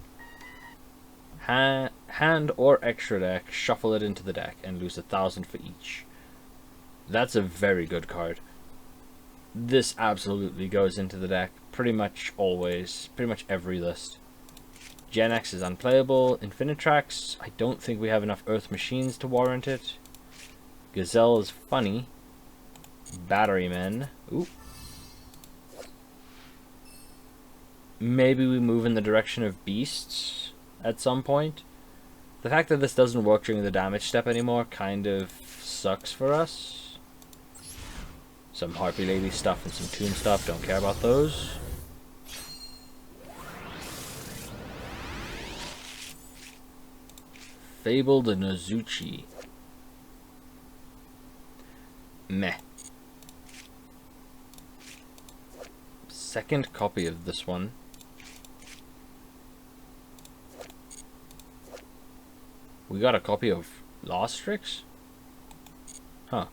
Hand or extra deck, shuffle it into the deck and lose 1,000 for each. That's a very good card. This absolutely goes into the deck pretty much always, pretty much every list. Gen X is unplayable. Infinitrax, I don't think we have enough Earth Machines to warrant it. Gazelle is funny. Batterymen. Ooh. Maybe we move in the direction of Beasts at some point. The fact that this doesn't work during the damage step anymore kind of sucks for us. Some Harpy Lady stuff and some Toon stuff, don't care about those. Fabled Nozuchi. Meh. Second copy of this one. We got a copy of Lostrix? Huh.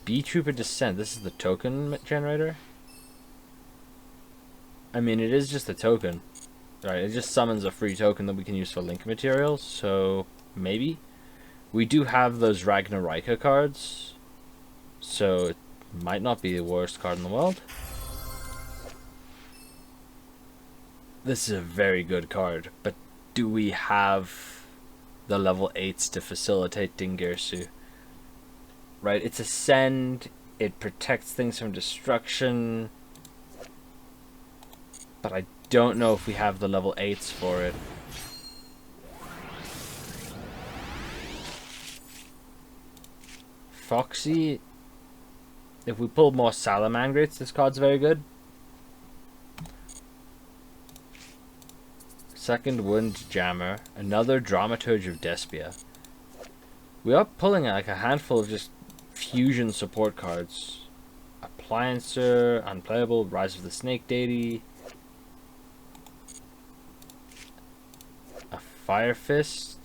B-Trooper Descent. This is the token generator? I mean, it is just a token. Right, it just summons a free token that we can use for link materials, so maybe. We do have those Ragnarika cards, so it might not be the worst card in the world. This is a very good card, but do we have the level 8s to facilitate Dingirsu? Right, it's Ascend, it protects things from destruction, but I don't know if we have the level 8s for it. Foxy, if we pull more Salamangreats, this card's very good. Second Windjammer, another Dramaturge of Despia. We are pulling like a handful of just fusion support cards. Appliancer, unplayable, Rise of the Snake Deity. A Fire Fist,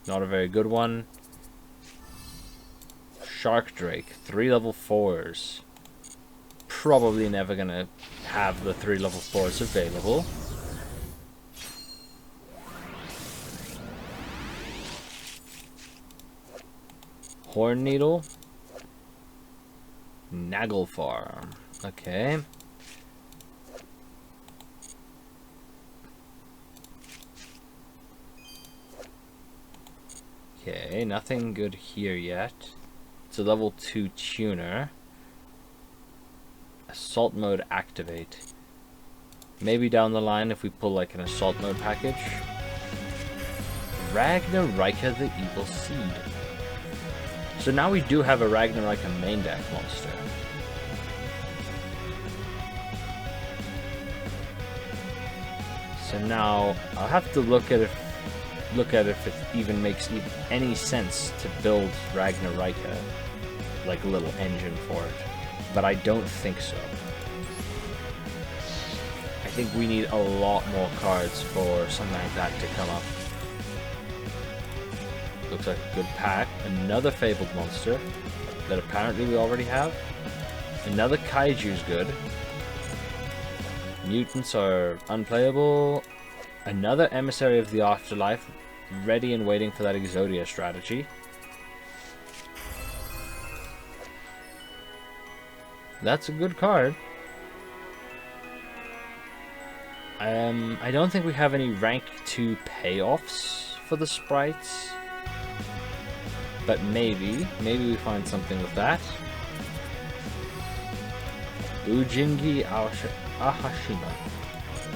not a very good one. Shark Drake, 3 level 4s. Probably never gonna have the 3 level 4s available. Horn Needle. Nagelfar. Okay. Okay, nothing good here yet. It's a level 2 tuner. Assault mode activate. Maybe down the line if we pull like an assault mode package. Ragnarika the Evil Seed. So now we do have a Ragnarika main deck monster. So now I'll have to look at if it even makes any sense to build Ragnarika, like a little engine for it. But I don't think so. I think we need a lot more cards for something like that to come up. Looks like a good pack. Another Fabled Monster that apparently we already have. Another Kaiju's good. Mutants are unplayable. Another Emissary of the Afterlife, ready and waiting for that Exodia strategy. That's a good card. I don't think we have any rank 2 payoffs for the sprites. But maybe we find something with that. Ujingi Ahashima.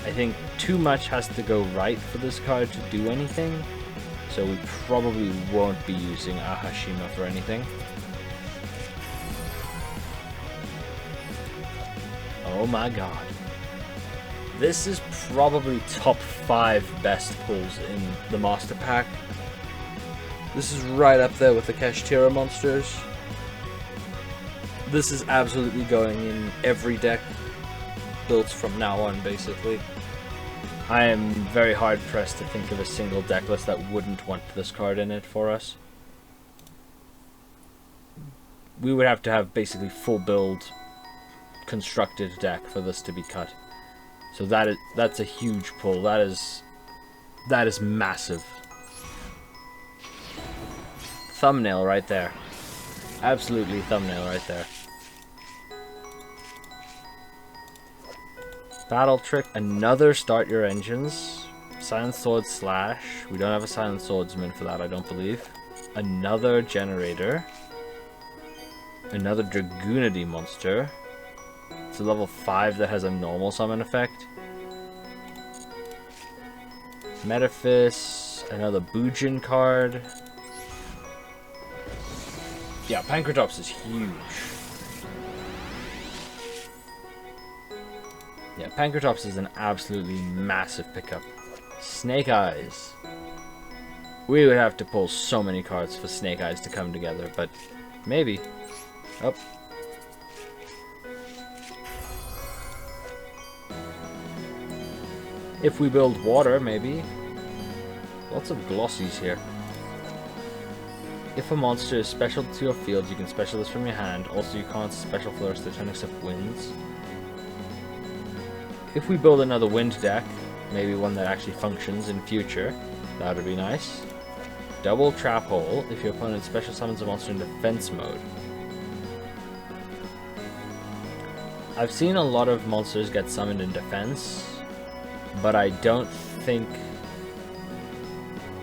I think too much has to go right for this card to do anything, so we probably won't be using Ahashima for anything. Oh my god. This is probably top 5 best pulls in the Master Pack. This is right up there with the Kashtira monsters. This is absolutely going in every deck built from now on, basically. I am very hard pressed to think of a single deck list that wouldn't want this card in it for us. We would have to have basically full build constructed deck for this to be cut. So that's a huge pull. That is massive. Thumbnail right there. Absolutely thumbnail right there. Battle Trick, another Start Your Engines. Silent Sword Slash. We don't have a Silent Swordsman for that, I don't believe. Another Generator. Another Dragoonity monster. It's a level 5 that has a normal summon effect. Metaphys. Another Bujin card. Yeah, Pancratops is huge. Yeah, Pancratops is an absolutely massive pickup. Snake Eyes. We would have to pull so many cards for Snake Eyes to come together, but maybe. Oh. If we build water, maybe. Lots of glossies here. If a monster is special to your field, you can special this from your hand. Also, you can't special for the rest of the turn except winds. If we build another wind deck, maybe one that actually functions in future, that would be nice. Double Trap Hole if your opponent special summons a monster in defense mode. I've seen a lot of monsters get summoned in defense, but I don't think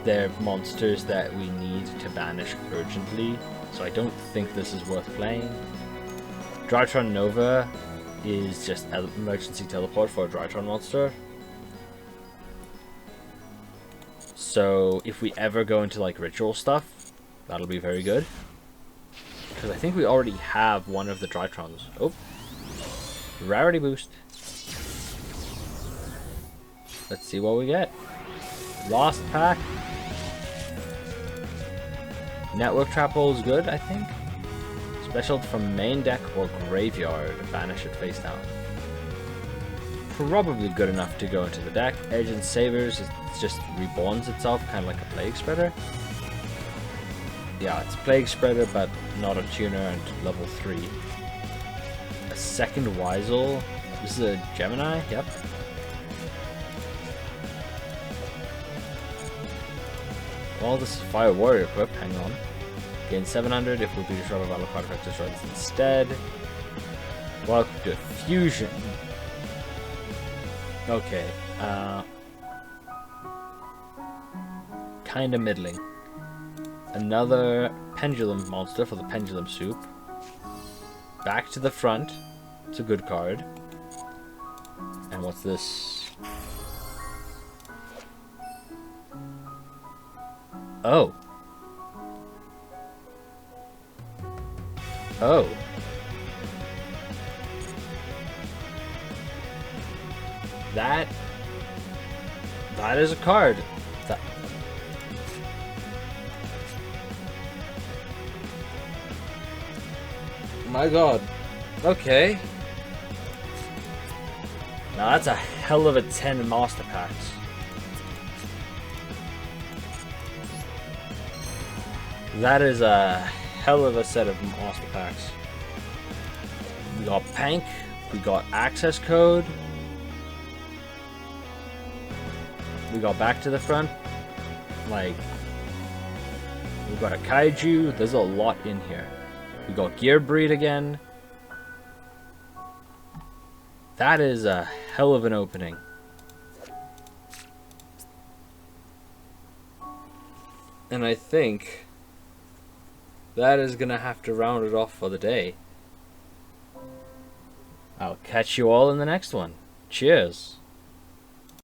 they're monsters that we need to banish urgently, so I don't think this is worth playing. Drytron Nova is just an emergency teleport for a Drytron monster. So if we ever go into like ritual stuff, that'll be very good. Because I think we already have one of the Drytrons. Oh, rarity boost. Let's see what we get. Lost pack. Network Trap Hole is good, I think. Special from main deck or graveyard. Banish it face down. Probably good enough to go into the deck. Edge and Savers, it just reborns itself, kind of like a Plague Spreader. Yeah, it's Plague Spreader, but not a tuner and level 3. A second Weisel. This is a Gemini, yep. Well, this is Fire Warrior equip, hang on. Gain 700 if we do destroy a battle card effect, destroy this instead. Well, good. Fusion. Okay. Kinda middling. Another pendulum monster for the pendulum soup. Back to the front. It's a good card. And what's this? Oh. Oh. That is a card. That my god. Okay. Now that's a hell of a 10 master packs. That is a hell of a set of master packs. We got Pank, we got access code, we got back to the front, like, we got a kaiju, there's a lot in here. We got Gear Breed again. That is a hell of an opening. And I think that is gonna have to round it off for the day. I'll catch you all in the next one. Cheers.